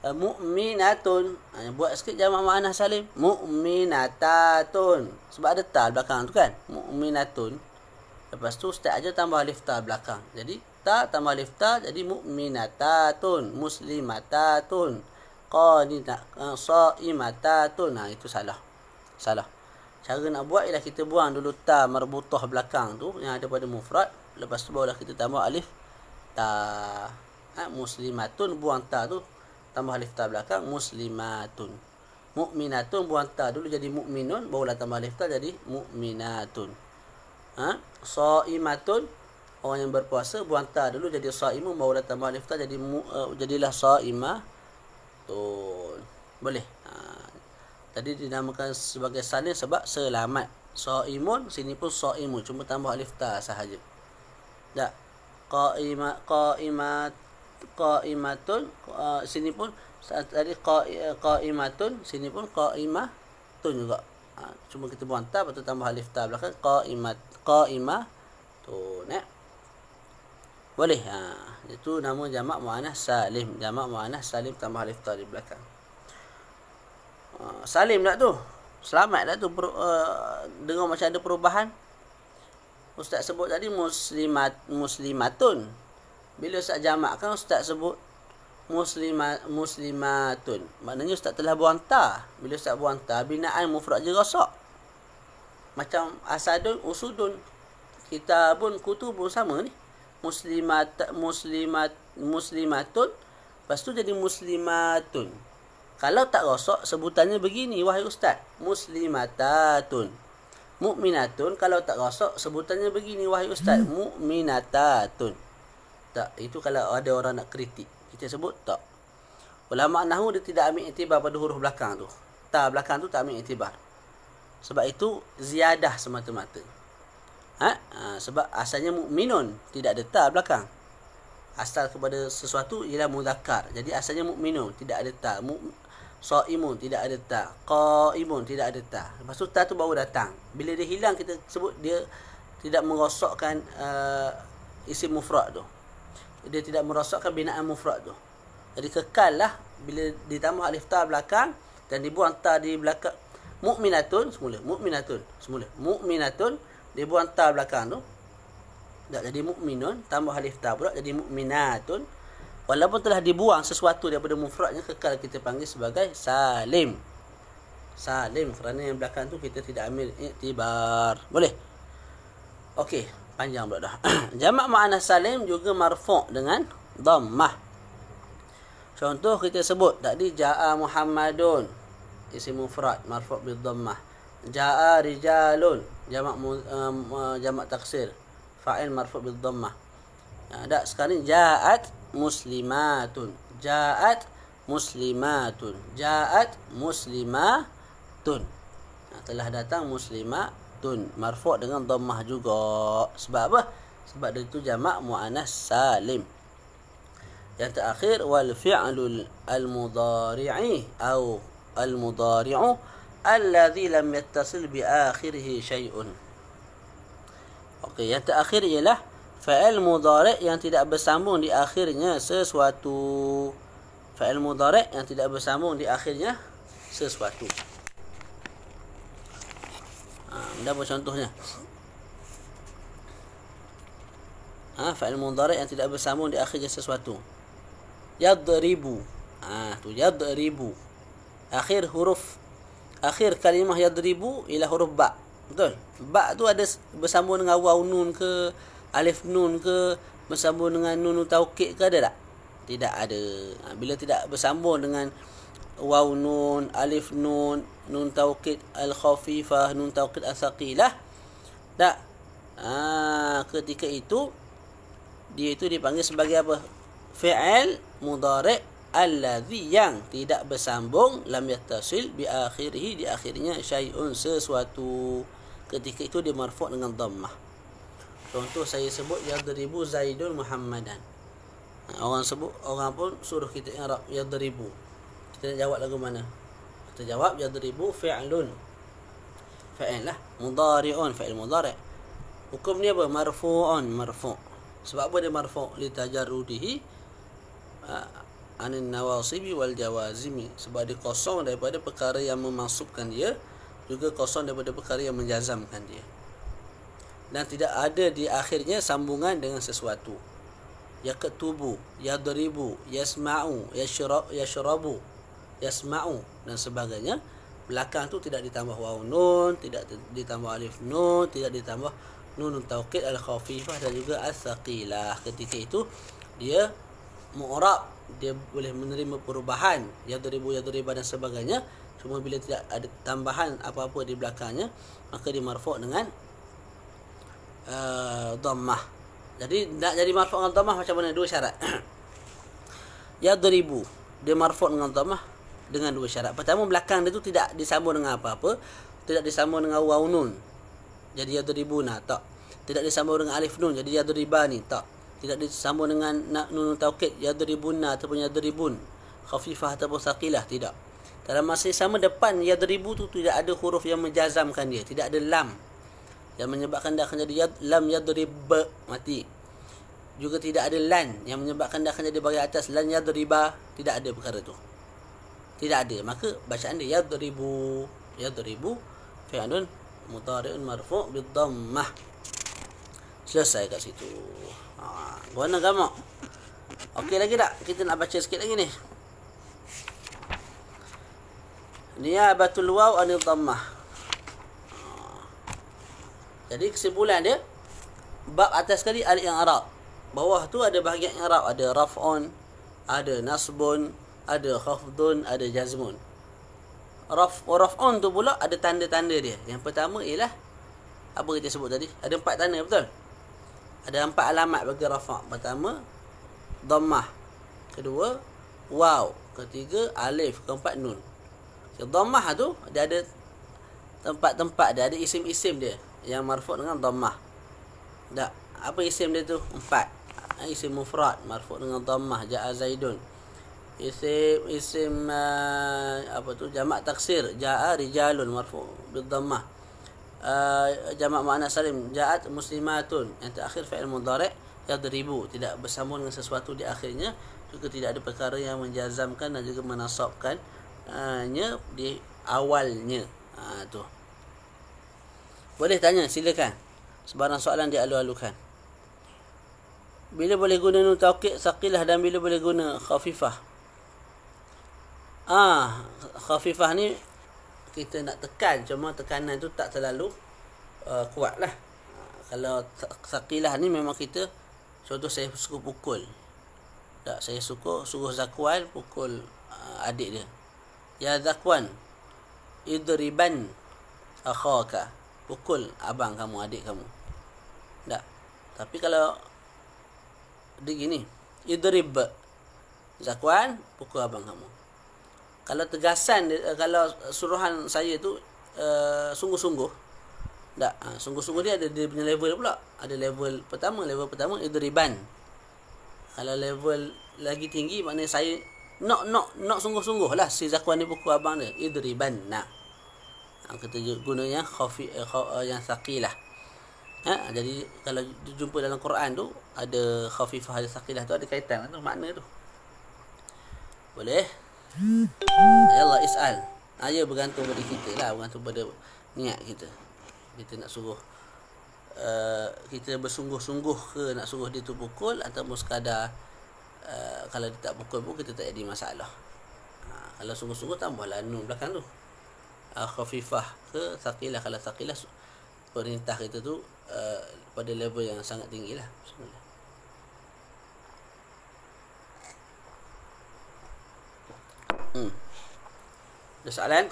Mu'minatun. Buat sikit jamak muannas salim mu'minatatun. Sebab ada ta belakang tu kan. Mu'minatun. Lepas tu start aja tambah alif ta belakang. Jadi ta tambah alif ta jadi mu'minatatun, muslimatatun, qanimatatun. Itu salah. Cara nak buat ialah kita buang dulu ta marbutah belakang tu yang ada pada mufrad. Lepas tu barulah kita tambah alif ta. Muslimatun, buang ta tu, tambah alif ta belakang, muslimatun. Mu'minatun, buang ta dulu jadi mu'minun, barulah tambah alif ta jadi mu'minatun. Shaimatun, orang yang berpuasa, buang ta dulu jadi shaimun, barulah tambah alif ta jadi jadilah shaimatun. Boleh. Tadi dinamakan sebagai salim sebab selamat. Shaimun, sini pun shaimun, cuma tambah alif ta sahaja. Tak. Qaimatun, sini pun Tadi qaimatun, sini pun qaimatun juga. Cuma kita buang ta, lepas tu tambah alif ta belakang, qaimatun. Boleh. Itu nama jamak muannas salim. Jamak muannas salim tambah alif ta di belakang. Salim tak tu? Selamat tak tu? Dengar macam ada perubahan. Ustaz sebut tadi muslimatun. Bila Ustaz jamakkan, Ustaz sebut muslimatun. Maknanya Ustaz telah buang ta. Bila Ustaz buang ta, binaan mufrad je rosak. Macam asadun, usudun, kitabun, kutubun sama ni. Muslimatun. Lepas tu jadi muslimatun. Kalau tak rosak, sebutannya begini, wahai Ustaz. Muslimatatun. Mu'minatun. Kalau tak rosak, sebutannya begini, wahai Ustaz. Mu'minatatun. Tak, itu kalau ada orang nak kritik. Kita sebut tak. Ulama nahwu dia tidak ambil iktibar pada huruf belakang tu. Ta belakang tu tak ambil iktibar. Sebab itu ziyadah semata-mata. Sebab asalnya mu'minun, tidak ada ta belakang. Asal kepada sesuatu ialah muzakkar. Jadi asalnya mu'minun, tidak ada ta. Shaimun, tidak ada ta. Qaimun, tidak ada ta. Lepas tu ta tu baru datang. Bila dia hilang, kita sebut dia tidak merosakkan isim mufrad tu. Dia tidak merosakkan binaan mufrad tu. Jadi kekal lah bila ditambah alif ta belakang dan dibuang ta di belakang. Mu'minatun semula. Mu'minatun dibuang ta belakang tu. Tak jadi mu'minun, tambah alif ta pula jadi mu'minatun. Walaupun telah dibuang sesuatu daripada mufradnya, kekal kita panggil sebagai salim. Salim kerana yang belakang tu kita tidak ambil iktibar. Boleh? Okey, panjang pula dah. Jamak muannas salim juga marfu' dengan dhammah. Contoh kita sebut tadi jaa Muhammadun, isim mufrad marfu' bil dhammah. Jaa rijalun, jamak taksir, fa'il marfu' bil dhammah. Tak, sekarang jaat muslimatun. Jaat muslimatun. Telah datang muslimatun. Marfu' dengan dhammah juga. Sebab apa? Sebab dia itu jamak muannas salim. Yang terakhir wal fi'lul al-mudhari'i atau al-mudhari'u alladhi lam yattasil bi akhirih syai'un. Okey, yang terakhir ialah fa'il mudhari' yang tidak bersambung di akhirnya sesuatu. Fa'il mudhari' yang tidak bersambung di akhirnya sesuatu. Apa contohnya? Fa'il mudhari' yang tidak bersambung di akhirnya sesuatu. Yadribu. Tu yadribu. Akhir kalimah yadribu ialah huruf ba. Betul? Ba tu ada bersambung dengan waw nun ke, alif nun ke, bersambung dengan nun taukid ke, ada tak? Tidak ada. Bila tidak bersambung dengan waw nun, alif nun, nun taukid al-khafifah, nun taukid as-saqilah, tak? Ketika itu dia itu dipanggil sebagai apa? Fi'il mudhari' alladhi yang tidak bersambung, lam yattasil bi akhirih, di akhirnya syai'un sesuatu. Ketika itu dia marfu' dengan dhammah. Contoh saya sebut yadribu Zaidun Muhammadan. Orang pun suruh kita i'rab yadribu. Kita nak jawab lagu mana? Kita jawab yadribu fi'lun. Fa'il lah, mudhari'un, fa'il mudhari'. Hukum dia apa? Marfu'un, marfu'. Sebab apa dia marfu'? Li tajarrudihi anin nawasibi wal jawazimi. Sebab dia kosong daripada perkara yang memansubkan dia, juga kosong daripada perkara yang menjazamkan dia. Dan tidak ada di akhirnya sambungan dengan sesuatu. Yaktubu, yadribu, yasma'u, yashrabu, yasma'u dan sebagainya. Belakang tu tidak ditambah waw nun, tidak ditambah alif nun, tidak ditambah nun taukid al-khafifah dan juga as-saqilah. Ketika itu dia mu'rab, dia boleh menerima perubahan yadribu, yadriba dan sebagainya. Cuma bila tidak ada tambahan apa-apa di belakangnya, maka dia marfu' dengan dhammah. Jadi nak jadi marfu' dengan dhammah macam mana? Dua syarat. Yadribu dia marfu' dengan dhammah dengan dua syarat. Pertama, belakang dia tu tidak disambung dengan apa-apa, tidak disambung dengan waw nun, jadi yadribuna, tak. Tidak disambung dengan alif nun, jadi yadribani, tak. Tidak disambung dengan nun taukid yadribuna ataupun yadribun, khafifah ataupun saqilah, tidak. Dalam masa yang sama depan yadribu tu tidak ada huruf yang menjazamkan dia, tidak ada lam yang menyebabkan dia akan jadi lam yadrib, mati. Juga tidak ada lan yang menyebabkan dia akan jadi bahagian atas lan yadriba, tidak ada perkara tu. Tidak ada. Maka bacaan dia yadribu. Yadribu fi'lun mudhari'un marfu' bid-dhammah. Selesai kat situ. Guna gamak. Okey lagi tak? Kita nak baca sikit lagi ni. Niyabatul waw anil dhammah. Jadi kesimpulan dia, bab atas sekali ada yang i'rab. Bawah tu ada bahagian i'rab, ada raf'un, ada nasbun, ada khafdun, ada jazmun. Raf'un tu pula ada tanda-tanda dia. Yang pertama ialah apa kita sebut tadi? Ada 4 tanda, betul? Ada 4 alamat bagi rafa'. Pertama, dhammah. Kedua, waw. Ketiga, alif. Keempat, nun. Dhammah tu dia ada tempat-tempat dia, ada isim-isim dia yang marfu' dengan dhammah. Tak, apa isim dia tu? 4. Isim mufrad marfu' dengan dhammah, ja'a zaidun. Isim apa tu, jamak taksir, ja'a rijalun marfu' bid dhammah. Jamak muannas salim, ja'at muslimatun. Yang terakhir fi'il mudhari' yadribu, tidak bersambung dengan sesuatu di akhirnya, juga tidak ada perkara yang menjazamkan dan juga menasabkan nya di awalnya. Tu. Boleh tanya, silakan. Sebarang soalan dialu-alukan. Bila boleh guna nun taukid saqilah dan bila boleh guna khafifah? Khafifah ni kita nak tekan, cuma tekanan tu tak terlalu kuat lah. Kalau saqilah ni memang kita, contoh saya suruh pukul. Tak, saya suruh Zakwan pukul adik dia. Ya Zakwan, idriban akhaka, pukul abang kamu, adik kamu. Tak. Tapi kalau dia gini, idrib Zakwan, pukul abang kamu. Kalau tegasan, kalau suruhan saya tu sungguh-sungguh, tak, sungguh-sungguh dia ada dia punya level pula. Ada level pertama idriban. Kalau level lagi tinggi, maknanya saya nak sungguh-sungguh lah si Zakwan ni pukul abang dia, idriban. Nah, kita guna yang yang saqilah. Jadi kalau jumpa dalam Quran tu ada khafifah, ada saqilah tu, ada kaitan tu makna tu. Boleh? Allah is'al. Ya, bergantung pada kita lah, bergantung pada niat kita. Kita nak suruh kita bersungguh-sungguh ke nak suruh dia tu pukul, ataupun sekadar kalau dia tak pukul pun kita tak ada masalah. Kalau sungguh-sungguh tambahlah nun belakang tu. Khafifah ke saqilah. Kalau saqilah, perintah kita tu pada level yang sangat tinggi lah. Bismillah. Ada soalan?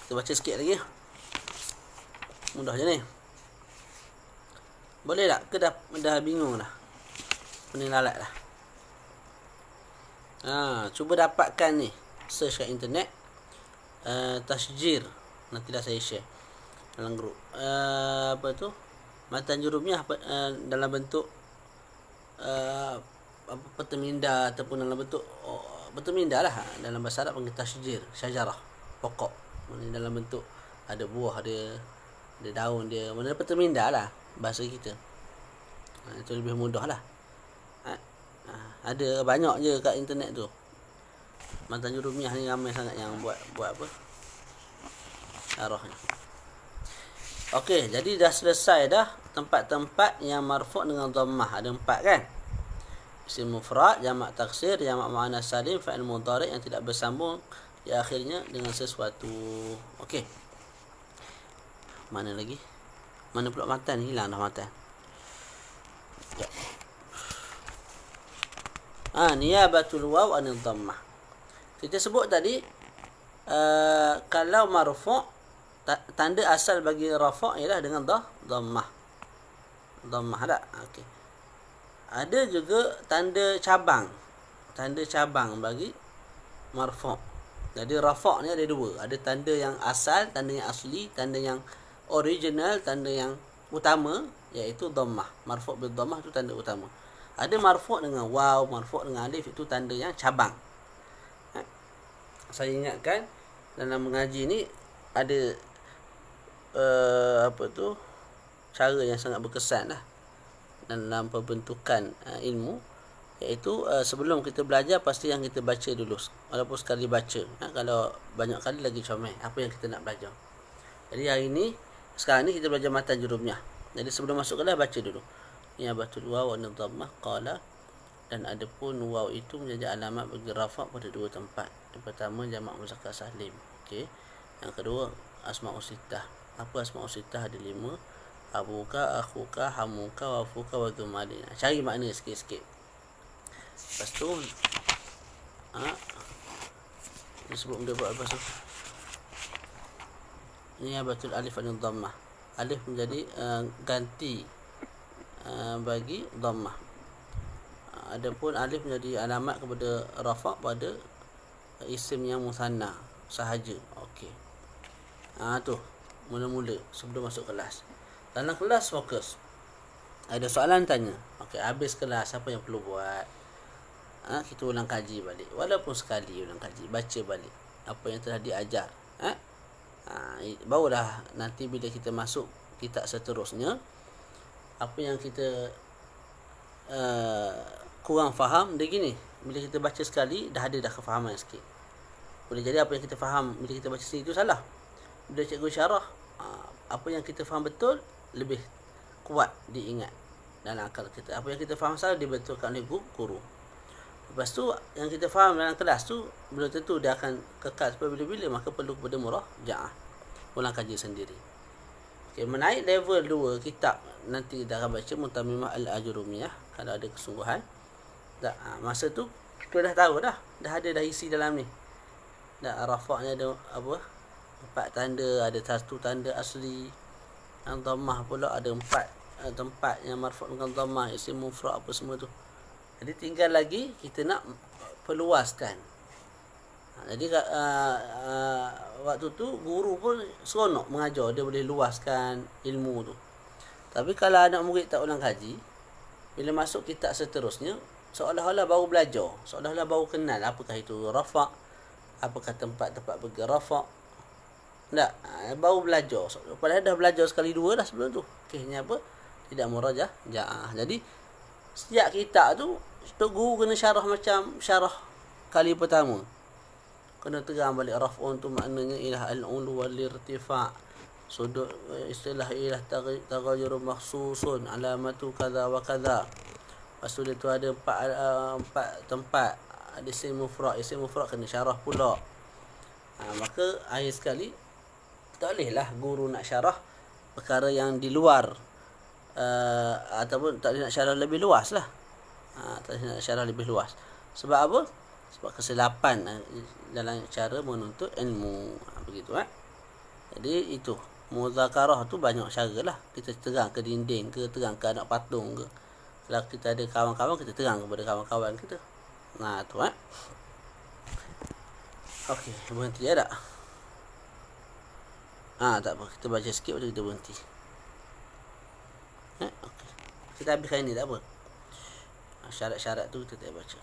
Kita baca sikit lagi. Mudah je ni. Boleh tak? Ke dah bingung dah? Pening lalat dah. Cuba dapatkan ni. Search kat internet. Tasjir. Nanti dah saya share dalam grup. Apa tu? Matan jurumiah dalam bentuk peterminda, ataupun dalam bentuk peterminda lah. Dalam bahasa Arab panggil tasjir, syajarah, pokok. Dalam bentuk ada buah, ada daun dia. Mana peterminda lah bahasa kita. Itu lebih mudah lah. Ada banyak je kat internet tu. Matan jurumiah ni ramai sangat yang buat apa? Syarahnya. Okey, jadi dah selesai dah tempat-tempat yang marfu' dengan dhammah. Ada 4 kan? Isim mufrad, jamak taksir, jamak muannas salim, fa'il mudhari' yang tidak bersambung di akhirnya dengan sesuatu. Okey. Mana lagi? Mana pula matan? Hilang dah matan. Ya. Niyabatul waw anil dhammah. Kita sebut tadi kalau marfu' tanda asal bagi rafa' ialah dengan dhammah. Dhammah tak? Okey. Ada juga tanda cabang. Tanda cabang bagi marfu'. Jadi rafa' ni ada 2. Ada tanda yang asal, tanda yang asli, tanda yang original, tanda yang utama, iaitu dhammah. Marfu' bil dhammah tu tanda utama. Ada marfu' dengan waw, marfu' dengan alif, itu tanda yang cabang. Saya ingatkan dalam mengaji ni ada cara yang sangat berkesan lah dalam pembentukan ilmu, iaitu sebelum kita belajar pasti yang kita baca dulu, walaupun sekali baca. Kalau banyak kali lagi comel apa yang kita nak belajar. Jadi hari ni, sekarang ni kita belajar matan jurumiyah. Jadi sebelum masuk kelas baca dulu. Ya batul waw wa dhammah qala, dan adapun waw itu menjadi alamat bagi rafa' pada dua tempat. Yang pertama jamak muzakkar salim. Okey. Yang kedua asmaul sittah. Apa asmaul sittah? Ada 5. Abuka, akhuka, hamuka, wafuka, wa dzumali. Cari makna sikit-sikit. Lepas tu dia sebut benda buat apa tu? Ini batul alif dan dhammah. Alif menjadi ganti bagi dhammah. Adapun alif menjadi alamat kepada rafa' pada isim yang musanna sahaja. Okey. Tu mula-mula sebelum masuk kelas. Dalam kelas fokus. Ada soalan tanya. Okey, habis kelas apa yang perlu buat? Kita ulang kaji balik. Walaupun sekali ulang kaji, baca balik apa yang telah diajar. Barulah nanti bila kita masuk kitab seterusnya, apa yang kita kurang faham, dia gini, bila kita baca sekali dah ada kefahaman sikit. Boleh jadi apa yang kita faham bila kita baca sendiri itu salah. Bila cikgu syarah, apa yang kita faham betul lebih kuat diingat dalam akal kita. Apa yang kita faham salah dibetulkan oleh guru. Lepas tu yang kita faham dalam kelas tu belum tentu dia akan kekal sampai bila-bila, maka perlu kepada murajaah, ulang kaji sendiri. Okey, menaik level 2 kitab nanti kita akan baca Muntamimah Al-Ajurumiyah kalau ada kesungguhan. Masa tu kita dah tahu dah ada isi dalam ni. Dah rafa'nya ada apa? 4 tanda, ada 1 tanda asli. Yang dhammah pula ada 4 tempat yang marfu' dengan dhammah, isim mufrad apa semua tu. Jadi tinggal lagi kita nak perluaskan. Jadi waktu tu guru pun seronok mengajar, dia boleh luaskan ilmu tu. Tapi kalau anak murid tak ulang kaji, bila masuk kitab seterusnya seolah-olah baru belajar, seolah-olah baru kenal apakah itu rafa', apakah tempat-tempat bagi rafa'. Tak, baru belajar. Padahal dah belajar sekali dua dah sebelum tu. Akhirnya apa? Tidak murajaah. Jadi setiap kitab tu Tok Guru kena syarah macam syarah kali pertama. Kena terang balik raf'un tu maknanya ialah al-ulu wal-irtifa'. Sudut istilah ialah taghayyur makhsusun, alamatu kadza wa kadza. Lepas tu dia tu ada 4 tempat. Ada isim mufrad kena syarah pula. Maka akhir sekali tak bolehlah guru nak syarah perkara yang di luar ataupun tak boleh nak syarah lebih luas lah. Tak boleh nak syarah lebih luas. Sebab apa? Sebab kesilapan dalam cara menuntut ilmu. Begitu Jadi itu muzakarah tu banyak cara lah. Kita terang ke dinding ke, terang ke anak patung ke. Kalau kita ada kawan-kawan, kita terang kepada kawan-kawan kita. Tu Okey, berhenti tak? Tak apa, kita baca sikit baru kita berhenti. Okey. Kita habiskan ini tak apa. Syarat-syarat tu kita tak baca.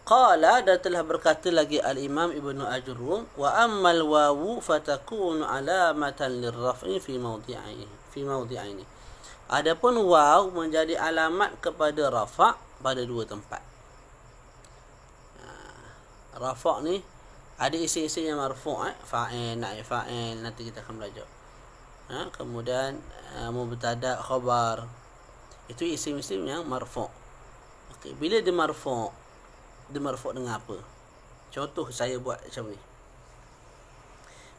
Qala, dan telah berkata lagi al-Imam Ibnu Ajurrum, wa ammal wawu fatakunu alamatan lirraf'i fi mawdi'aini. Adapun waw menjadi alamat kepada rafa' pada 2 tempat. Rafa' ni ada isi-isi yang marfu', fa'il, naib fa'il, nanti kita akan belajar. Kemudian mubtada, khabar. Itu isim-isim yang marfu'. Okey, bila dia marfu' dengan apa? Contoh saya buat macam ni.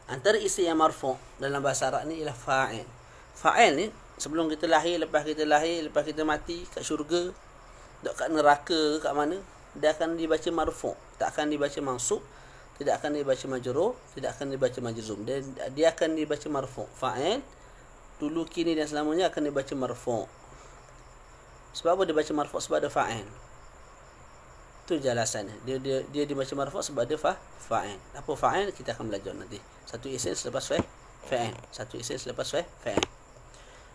Antara isim yang marfu' dalam bahasa Arab ni ialah fa'il. Fa'il ni sebelum kita lahir, lepas kita mati kat syurga, dok kat neraka, kat mana, dia akan dibaca marfu', tak akan dibaca mansub, tidak akan dibaca majrur, tidak akan dibaca majzum. Dia akan dibaca marfu'. Fa'il dulu, kini dan selamanya akan dibaca marfu'. Sebab apa dia baca marfu'? Sebab ada fa'il. Itu je alasannya. Dia dibaca marfu' sebab ada fa'il. Apa fa'il? Kita akan belajar nanti. Satu isim selepas fa'il. Satu isim selepas fa'il.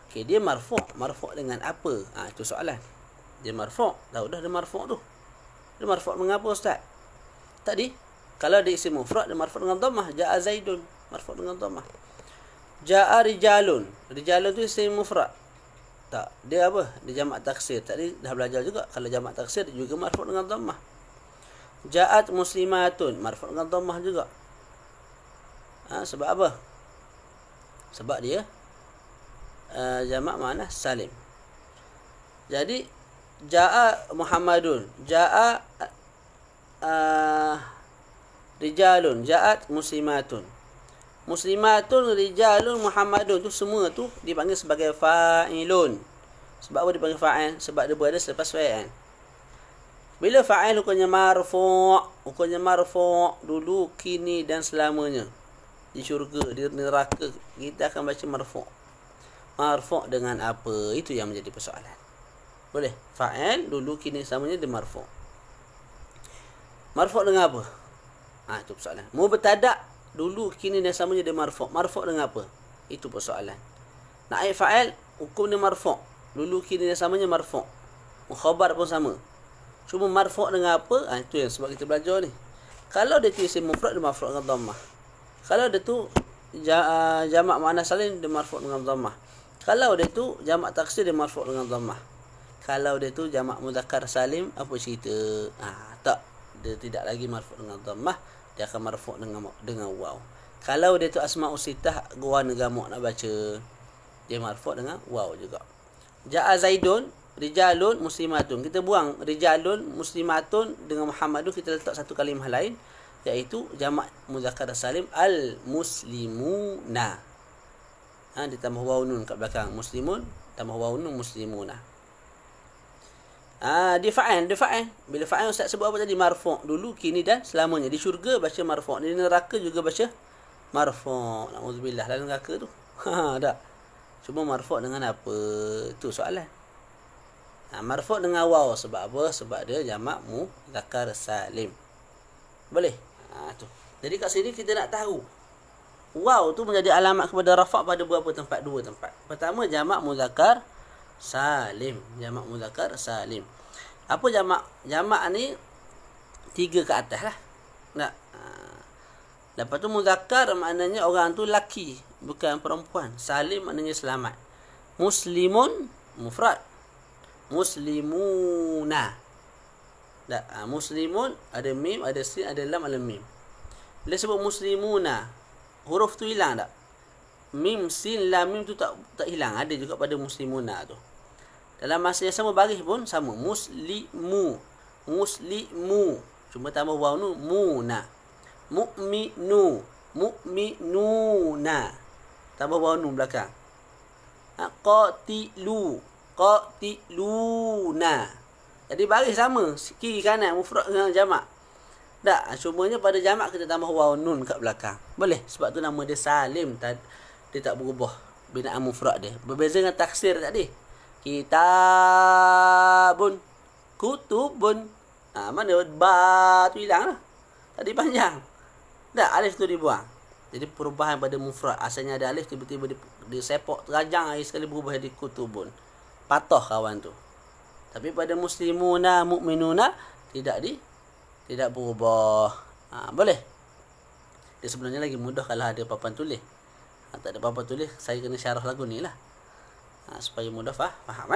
Okey, dia marfu'. Marfu' dengan apa? Itu soalan. Dia marfu'. Tahu dah dia marfu' tu. Dia marfu' mengapa ustaz? Tadi kalau dia isim mufrad dia marfu' dengan dhammah. Ja'a Zaidun, marfu' dengan dhammah. Ja'a rijalun. Rijalun tu isim mufrad. Tak, dia apa? Dia jamak taksir. Tadi dah belajar juga. Kalau jamak taksir dia juga marfu' dengan dhammah. Ja'at muslimatun, marfu' dengan dhammah juga. Sebab apa? Sebab dia jamak mana? Salim. Jadi ja'a Muhammadun, ja'a rijalun, ja'at muslimatun. Muslimatun, rijalun, Muhammadun tu semua tu dipanggil sebagai fa'ilun. Sebab apa dipanggil fa'il? Sebab dia berada selepas fa'il. Bila fa'il hukumnya marfu', dulu, kini dan selamanya. Di syurga, di neraka, kita akan baca marfu'. Marfu' dengan apa? Itu yang menjadi persoalan. Boleh? Fa'il dulu, kini, selamanya dia marfu'. Marfu' dengan apa? Itu persoalan. Mubtada' dulu, kini dan selamanya dia marfu'. Marfu' dengan apa? Itu persoalan. Naib fa'il hukum dia marfu'. Dulu, kini dan selamanya marfu'. Khabar pun sama. Cuma marfu' dengan apa? Itu yang sebab kita belajar ni. Kalau dia tu isim mufrad, dia marfu' dengan dhammah. Kalau dia tu jamak muannas salim, dia marfu' dengan dhammah. Kalau dia tu jamak taksir, dia marfu' dengan dhammah. Kalau dia tu jamak mudzakkar salim, apa cerita? Tak, dia tidak lagi marfu' dengan dhammah, dia akan marfu' dengan waw. Kalau dia tu asma'u sittah, gua negamuk nak baca, dia marfu' dengan waw juga. Ja'a Zaidun, rijalun, muslimatun. Kita buang rijalun, muslimatun dengan Muhammadun, kita letak satu kalimah lain, iaitu jamak mudzakkar salim al-muslimuna. Ditambah waw nun kat belakang. Muslimun tambah waw nun, muslimuna. Dia fa'il. Bila fa'il ustaz sebut apa tadi? Marfu'. Dulu, kini dan selamanya. Di syurga baca marfu'. Di neraka juga baca marfu'. Na'udzubillah dalam neraka tu. Tak. Cuma marfu' dengan apa? Itu soalan. Marfu' dengan waw. Sebab apa? Sebab dia jamak mudzakkar salim. Boleh? Tu. Jadi kat sini kita nak tahu waw tu menjadi alamat kepada rafa' pada berapa tempat? Dua tempat. Pertama, jamak mudzakkar salim. Jamak mudzakkar salim. Apa jamak? Jamak ni 3 ke atas lah. Tak? Lepas tu mudzakkar maknanya orang tu laki, bukan perempuan. Salim maknanya selamat. Muslimun mufrad. Muslimuna. Tak? Muslimun ada mim, ada sin, ada lam, ada mim. Bila sebut muslimuna, huruf tu hilang tak? Mim, sin, lam, mim tu tak hilang. Ada juga pada muslimuna tu. Dalam masa yang sama baris pun sama. Muslimu. Cuma tambah waw nu, muna. Mu'minu. Mu'minuna. Tambah waw nu belakang. Qatiluna. Jadi baris sama. Kiri kanan mufrad dengan jamak. Tak, cumanya pada jamak kita tambah waw nun kat belakang. Boleh. Sebab tu nama dia salim. Dia tak berubah binaan mufrad dia. Berbeza dengan taksir tadi. Kitabun, kutubun. Mana ba tu hilang lah. Tadi panjang. Tak, alif tu dibuang. Jadi perubahan pada mufrad. Asalnya ada alif, tiba-tiba dia sepak terajang air sekali berubah jadi kutubun. Patah kawan tu. Tapi pada muslimuna, mu'minuna tidak berubah. Boleh. Dia sebenarnya lagi mudah kalau ada papan tulis. Tak ada papan tulis, saya kena syarah lagu ni lah. Supaya mudah faham.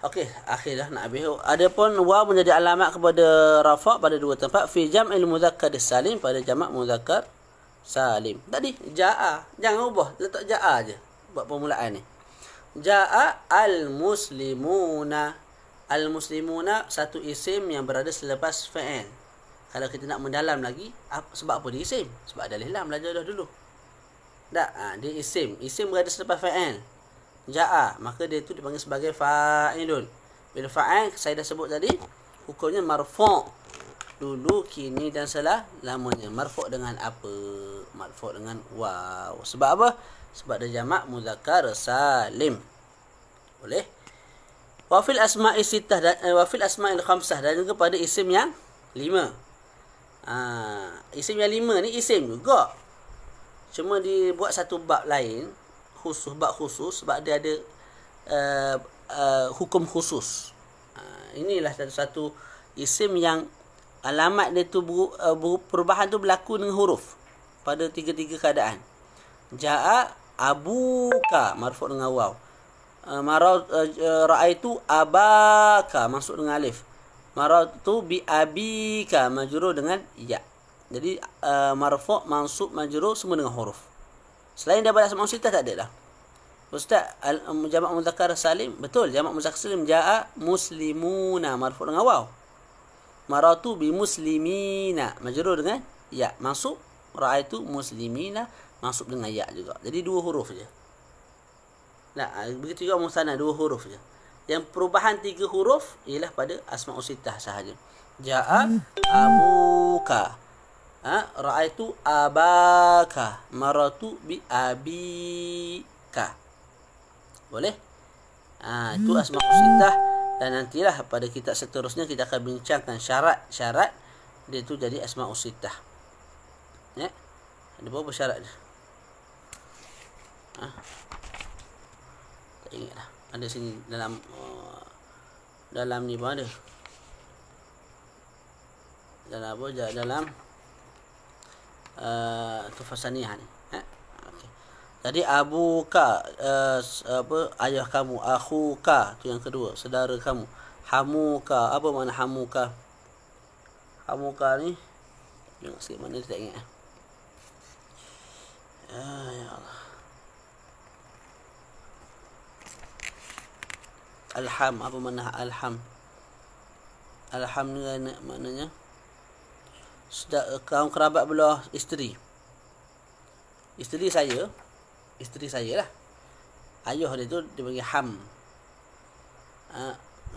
Okey, akhir dah nak habis. Adapun waw menjadi alamat kepada rafa' pada dua tempat. Fi jam'il mudzakkar salim, pada jamak mudzakkar salim. Tadi ja'a, jangan ubah, letak ja'a aje buat permulaan ni. Ja'a al-muslimuna. Al-muslimuna satu isim yang berada selepas fa'il. Kalau kita nak mendalam lagi, sebab apa dia isim? Sebab ada alif lam, belajar dah dulu. Tak, dia isim. Isim berada selepas fa'il. Ja'a, maka dia itu dipanggil sebagai fa'ilun. Bila fa'il, saya dah sebut tadi, hukumnya marfu' dulu, kini dan selamanya. Marfu' dengan apa? Marfu' dengan waw. Sebab apa? Sebab dia jamak mudzakkar salim. Boleh? Wa fil asma'i sittah dan wa fil asma'il khamsah, dan juga pada isim yang 5. Isim yang 5 ni isim juga. Cuma dibuat satu bab lain, bab khusus sebab dia ada hukum khusus. Inilah satu isim yang alamat dia tu perubahan tu berlaku dengan huruf pada tiga-tiga keadaan. Jaa abuka marfu' dengan waw. Ra'aitu abaka masuk dengan alif. Maratu bi abika majrur dengan ya. Jadi marfu', mansub, majrur semua dengan huruf. Selain daripada asma' sittah tak ada dah. Ustaz, jamak muzakkar salim, betul, jamak muzakkar salim jaa muslimuna marfu' dengan waw. Maratu bi muslimina majrur dengan ya. Mansub, ra'aitu muslimina mansub dengan ya juga. Jadi dua huruf je. Nah, begitu juga musanna, dua huruf je. Yang perubahan tiga huruf ialah pada asma' sittah sahaja. Jaa abuka, ra'aitu abaka, maratu bi abika. Boleh? Itu asma' sittah. Dan nantilah pada kitab seterusnya kita akan bincangkan syarat-syarat dia tu jadi asma' sittah. Ya. Ada berapa syarat dia? Tak ingat dah. Ada sini dalam ni pun ada. Dalam apa? Dalam Tufasaniyah ni. Okay. Jadi abuka, ayah kamu, akhuka, tu yang kedua, saudara kamu. Hamuka, apa makna hamuka? Hamuka ni tengok sikit mana dia tak ingat. Ya Allah. Alham, apa makna alham? Alham ni maknanya kaum kerabat belah isteri. Isteri saya lah. Ayah dia tu dipanggil ham.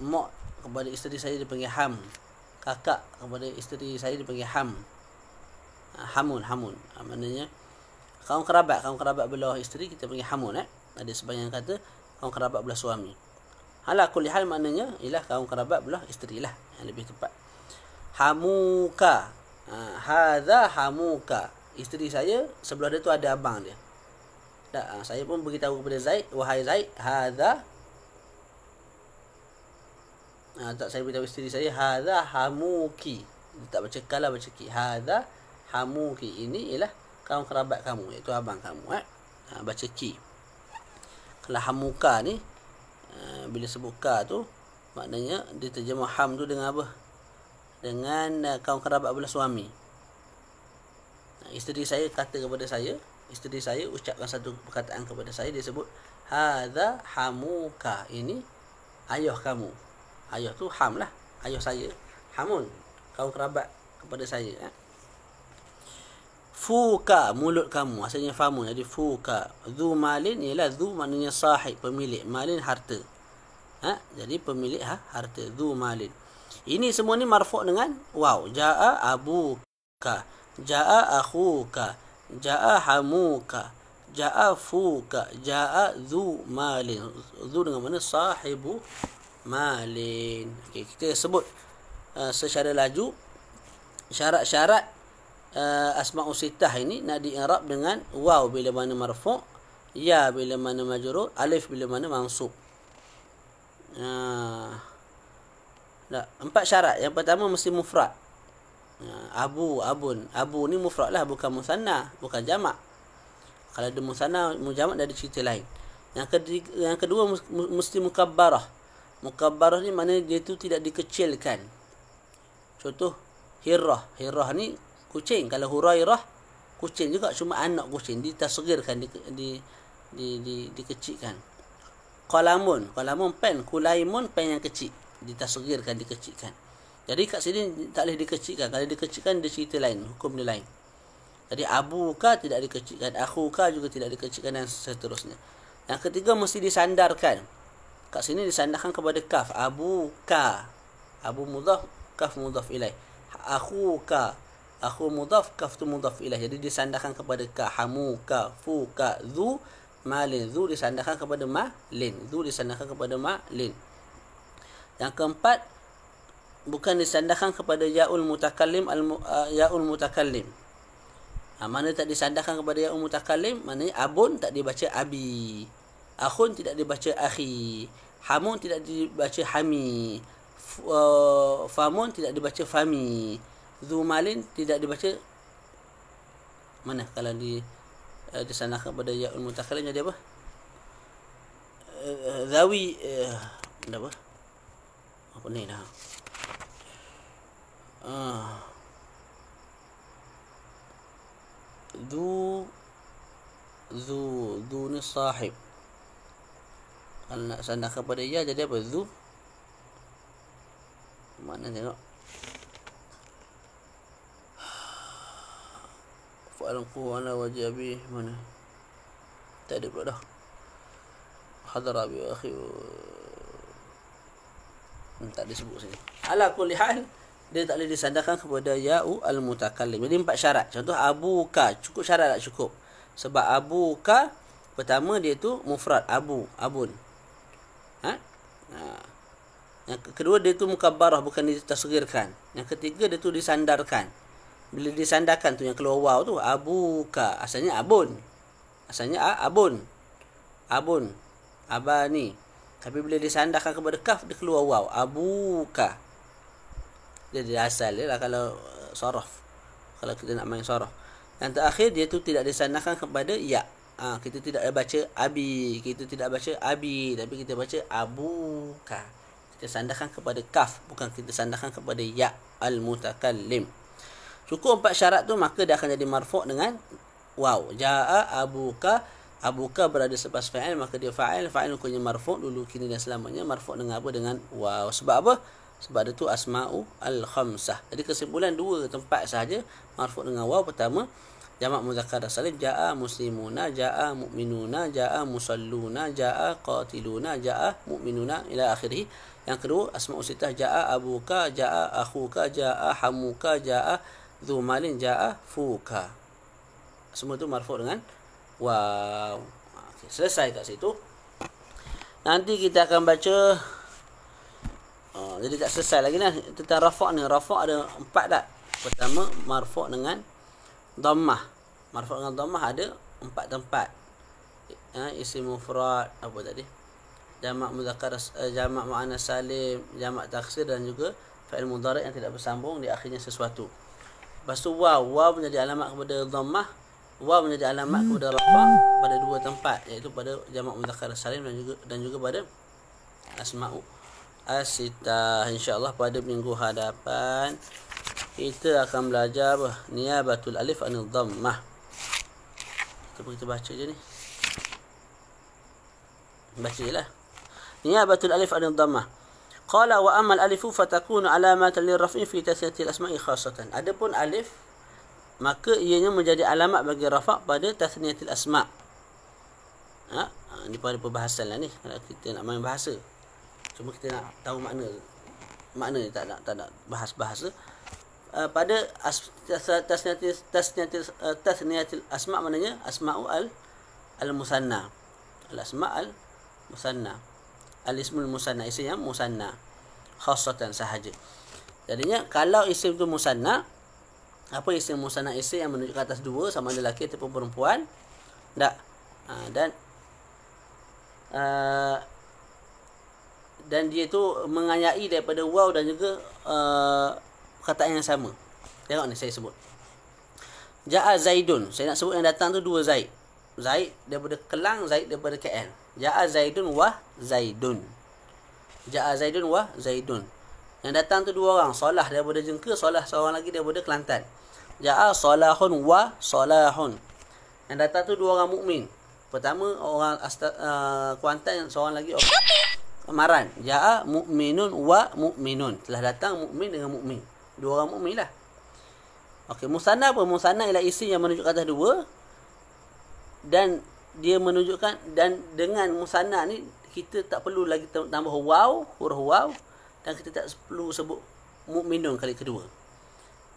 Mak kepada isteri saya dipanggil ham. Kakak kepada isteri saya dipanggil ham. Hamun. Maknanya kaum kerabat belah isteri kita panggil hamun. Ada sebahagian kata kaum kerabat belah suami. Ala kulli hal maknanya ialah kaum kerabat belah isteri lah yang lebih tepat. Hamuka, hadza hamuka. Isteri saya sebelah dia tu ada abang dia. Saya pun beritahu kepada Zaid, wahai Zaid, hadza. Tak, saya beritahu isteri saya, hadza hamuki. Dia tak baca kala, baca ki. Hadza hamuki. Ini ialah kaum kerabat kamu, iaitu abang kamu. Baca ki. Kalau hamuka ni, bila sebut ka tu, maknanya diterjemah ham tu dengan apa? Dengan kaum kerabat belah suami. Isteri saya kata kepada saya, isteri saya ucapkan satu perkataan kepada saya, dia sebut hadza hamuka, ini ayah kamu. Ayah tu ham lah, ayah saya. Hamun, kaum kerabat kepada saya. Fuka, mulut kamu, asalnya famun, jadi fuka. Dzu malin ialah dzu maknanya sahib, pemilik, malin harta. Jadi pemilik harta, dzu malin. Ini semua ni marfu' dengan waw. Jaa abuka, jaa akhuka, jaa hamuka, jaa fuka, jaa dzu malin. Dzu dengan mana? Sahibu malin. Okey, kita sebut secara laju syarat-syarat asma'u sittah ini nak di-i'rab dengan waw bila mana marfu', ya bila mana majrur, alif bila mana mansub. Empat syarat. Yang pertama mesti mufrad. Abu, abun. Abu ni mufrad lah, bukan musanna, bukan jamak. Kalau ada musanna, mujamak, dah ada cerita lain. Yang kedua mesti mukabbarah. Mukabbarah ni maknanya dia tu tidak dikecilkan. Contoh hirrah. Hirrah ni kucing. Kalau hurairah kucing juga, cuma anak kucing, ditasghirkan, dikecilkan. Qalamun pen, kulaimun pen yang kecil, ditasghirkan, dikecilkan. Jadi kat sini tak boleh dikecilkan. Kalau dikecilkan dia cerita lain, hukum dia lain. Jadi abuka tidak dikecilkan, akhuka juga tidak dikecilkan, dan seterusnya. Yang ketiga mesti disandarkan. Kat sini disandarkan kepada kaf. Abuka, abu mudhaf, kaf mudhaf ilaih. Akhuka, akhu mudhaf, kaf tu mudhaf ilaih. Jadi disandarkan kepada ka. Hamuka, fuka, dzu malin. Dzu disandarkan kepada malin. Dzu disandarkan kepada malin. Yang keempat, bukan disandarkan kepada ya'ul mutakallim, ya'ul mutakallim. Mana tak disandarkan kepada ya'ul mutakallim, maknanya abun tak dibaca abi, akhun tidak dibaca akhi, Hamun tidak dibaca hami. Famun tidak dibaca fami. Dzu malin tidak dibaca mana kalau disandarkan pada ya'ul mutakallim jadi apa? Zawi apa? Apa ni dah? Dzu ni sahib. Kalau nak sandarkan pada ya jadi apa? Dzu. Mana tengok? Fa'alqu ala wajhi abi mana? Tak ada pula dah. Hadara bi akhi. Tak disebut sini. Ala kulli hal dia tak boleh disandarkan kepada ya'u al-mutakallim. Jadi 4 syarat. Contoh abuka, cukup syarat tak cukup? Sebab abuka pertama dia tu mufrad, abun. Yang kedua dia tu mukabbarah, bukan ditasghirkan. Yang ketiga dia tu disandarkan. Bila disandarkan tu yang keluar waw tu abuka, asalnya abun. Abun. Abani. Tapi bila disandarkan kepada kaf dia keluar waw, abuka. Jadi asal dia lah kalau saraf. Kalau kita nak main saraf. Yang terakhir dia tu tidak disandarkan kepada ya. Kita tidak baca abi, kita tidak baca abi, tapi kita baca abuka. Kita sandarkan kepada kaf, bukan kita sandarkan kepada ya al-mutakallim. Cukup 4 syarat tu maka dia akan jadi marfu' dengan waw. Jaa abuka, abuka berada selepas fa'il maka dia fa'il hukumnya marfu' dulu kini dan selamanya marfu' dengan apa? Dengan waw. Sebab apa? Sebab dia tu asma'u al-khamsah. Jadi kesimpulan 2 tempat sahaja marfu' dengan waw. Pertama jamak muzakkar salim, jaa muslimuna, jaa mu'minuna, jaa musalluna, jaa qatiluna, jaa mu'minuna ila akhirih. Yang kedua asma'u sittah, jaa abuka, jaa akhuka, jaa hamuka, jaa dzu malin, jaa fuka. Semua tu marfu' dengan waw. Okey, selesai kat situ. Nanti kita akan baca jadi tak selesai lagi lah tentang rafa' ni. Rafa' ada 4 tak? Pertama marfu' dengan dhammah. Marfu' dengan dhammah ada 4 tempat. Isim mufrad apa tadi? Jamak muzakkar, jamak muannas salim, jamak taksir dan juga fa'il mudhari' yang tidak bersambung di akhirnya sesuatu. Lepas tu waw menjadi alamat kepada dhammah, waw menjadi alamat kepada rafa' pada 2 tempat, iaitu pada jamak muzakkar salim dan juga pada asma'u as-sittah. InsyaAllah pada minggu hadapan kita akan belajar niyabatul alif anil dhammah. Kita baca je ni. Baca je lah. Niyabatul alif anil dhammah. Qala wa amal alifu fatakunu alamatan lirraf'i fi tasniyatil asma'i khassatan. Adapun alif maka ianya menjadi alamat bagi rafa' pada tasniyatil asma'. Ni pada perbahasan lah ni. Kalau kita nak main bahasa. Cuma kita nak tahu makna ni, tak nak bahas bahasa. Pada tasniyatil asma' maknanya asma'u al-musanna. Al-asma' al-musanna. Al-ismul musanna, isim yang musanna. Khassatan sahaja. Jadinya kalau isim tu musanna, apa isim musanna? Isim yang menunjuk ke atas 2 sama ada lelaki ataupun perempuan. Dan dia tu menganyai daripada waw dan juga perkataan yang sama. Tengok ni saya sebut. Ja'a Zaidun. Saya nak sebut yang datang tu 2 Zaid. Zaid daripada Kelang, Zaid daripada KL. Ja'a Zaidun wa Zaidun. Ja'a Zaidun wa Zaidun. Yang datang tu 2 orang. Salah daripada Jengka, Salah seorang lagi daripada Kelantan. Ja'a Salahun wa Salahun. Yang datang tu 2 orang mukmin. Pertama orang Kuantan, seorang lagi orang Maran. Ja'a mu'minun wa mu'minun. Telah datang mukmin dengan mukmin. 2 orang mukmin lah. Okey, musanna apa? Musanna ialah isim yang menunjuk ke atas 2 dan dia menunjukkan, dan dengan musanna ni kita tak perlu lagi tambah waw, huruf waw, dan kita tak perlu sebut mukminun kali kedua.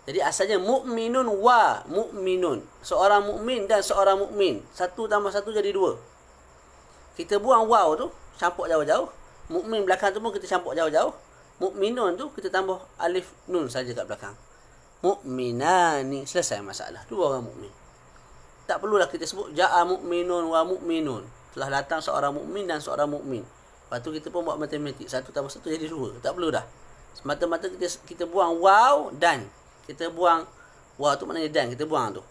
Jadi asalnya mukminun wa mukminun. Seorang mukmin dan seorang mukmin. 1 tambah 1 jadi 2. Kita buang waw tu, campur jauh-jauh. Mukmin belakang tu pun kita campur jauh-jauh. Mukminun tu kita tambah alif nun saja kat belakang. Mukminani, selesai masalah. 2 orang mukmin. Tak perlulah kita sebut ja'a mukminun wa mukminun. Telah datang seorang mukmin dan seorang mukmin. Lepas tu kita pun buat matematik. 1 tambah 1 jadi 2. Tak perlu dah. Semata-mata kita buang waw dan. Kita buang waw tu maknanya dan. Kita buang tu.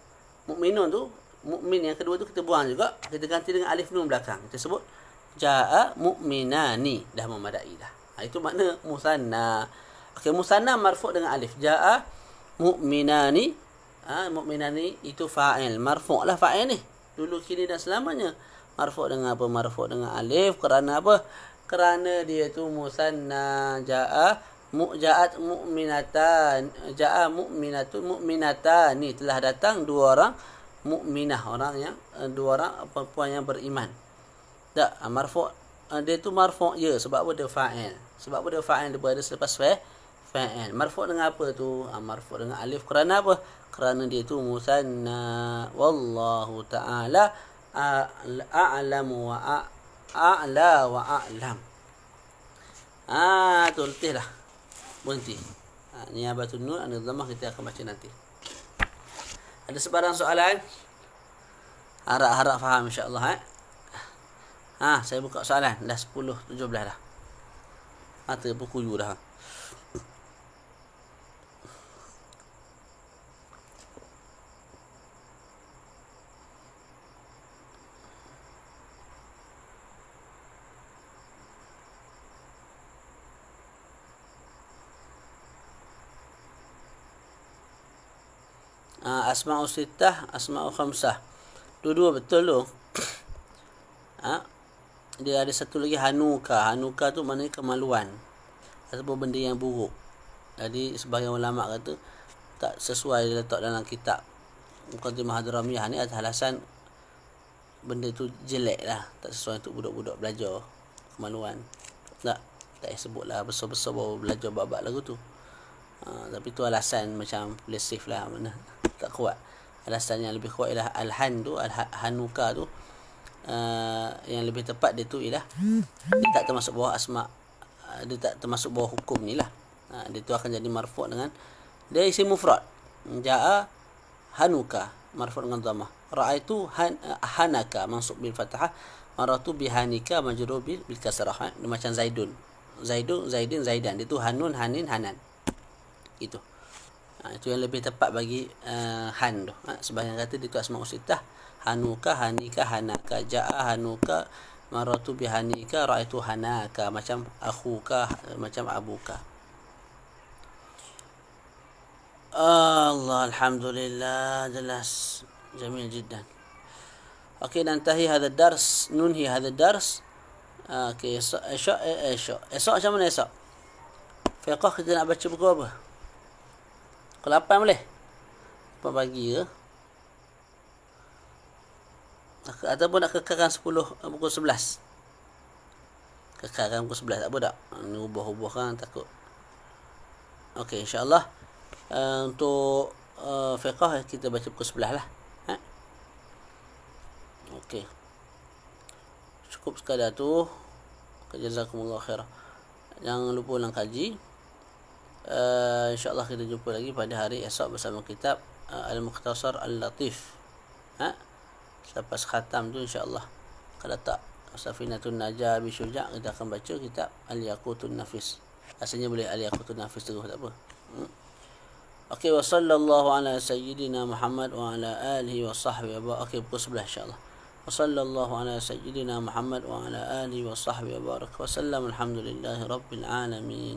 Mukminun tu, mukmin yang kedua tu kita buang juga. Kita ganti dengan alif nun belakang. Kita sebut jaa mu'minani. Dah memadai dah. Itu makna musanna. Okey, musanna marfu' dengan alif. Jaa mu'minani. Mu'minani itu fa'il. Marfu' lah fa'il ni. Dulu, kini dan selamanya. Marfu' dengan apa? Marfu' dengan alif. Kerana apa? Kerana dia tu musanna. Ja'at mu'minatan. Ja'a mu'minatun mu'minatani. Telah datang 2 orang mukminah, orang yang 2 orang perempuan yang beriman. Tak, marfu' dia tu marfu' je. Sebab apa dia fa'il? Sebab apa dia fa'il? Dia berada selepas fa'il. Marfu' dengan apa tu? Marfu' dengan alif. Kerana apa? Kerana dia tu musanna. Wallahu ta'ala a'lamu wa a'la wa a'lam. Tu letih dah. Berhenti. Ni abatun nun an dhammah kita akan baca nanti. Ada sebarang soalan? Harap faham insya-Allah. Saya buka soalan. Dah 10:17 dah. Mata berkuyu dah. Asma'u sittah, asma'u khamsah. Dua-dua betul tu. Dia ada satu lagi hanuka. Hanuka tu maknanya kemaluan ataupun benda yang buruk. Jadi sebahagian ulama kata tak sesuai letak dalam kitab Muqaddimah Hadramiyah ni atas alasan benda tu jelek lah, tak sesuai untuk budak-budak belajar kemaluan. Tak sebut lah besar-besar baru belajar bab-bab lagu tu. Tapi tu alasan macam boleh safe lah, mana tak kuat. Alasan yang lebih kuat ialah Al-Han tu, Hanuka tu, yang lebih tepat dia tu ialah dia tak termasuk bawah asma', dia tak termasuk bawah hukum ni lah. Dia tu akan jadi marfu' dengan dia isim mufrad. Ja'a Hanuka marfu' dengan dhammah. Ra'aitu Hanaka mansub bil fathah. Maratu bihanika majrur bil kasrah. Dia macam Zaidun, Zaidin, Zaidan. Dia tu Hanun, Hanin, Hanan. Itu. Itu yang lebih tepat bagi Han tu. Sebahagian kata dia tu asma'u sittah. Hanuka, Hanika, Hanaka. Ja'a Hanuka maratu bihanika ra'aitu Hanaka. Macam akhuka, macam abuka. Allah, alhamdulillah, jelas, jamil jiddan. Okey, nantahi hadha dars, nunhi hadha dars. Okey, esok macam mana esok? Fiqh kita nak baca buku apa? Pukul 8 boleh? 8 pagi ke? Ataupun nak kekalkan pukul 11? Kekalkan pukul 11 tak apa tak? Ni ubah-ubahkan takut. Okey, insyaAllah untuk fiqh kita baca pukul 11 lah. Okey. Cukup sekadar tu. Jazakumullah khairah. Jangan lupa ulang kaji. InsyaAllah kita jumpa lagi pada hari esok bersama kitab Al-Mukhtasar Al-Latif. Selepas khatam tu insyaAllah, kalau tak Safinatun Najah Abi Syuja', kita akan baca kitab Al-Yaqutun Nafis. Asalnya boleh Al-Yaqutun Nafis terus, tak apa. Okey, wa sallallahu ala sayyidina Muhammad wa ala alihi wa sahbihi wa barak. Okey, pukul 11 insyaAllah. Wa sallallahu ala sayyidina Muhammad wa ala alihi wa sahbihi wa barak. Wa sallam alhamdulillahi rabbil alamin.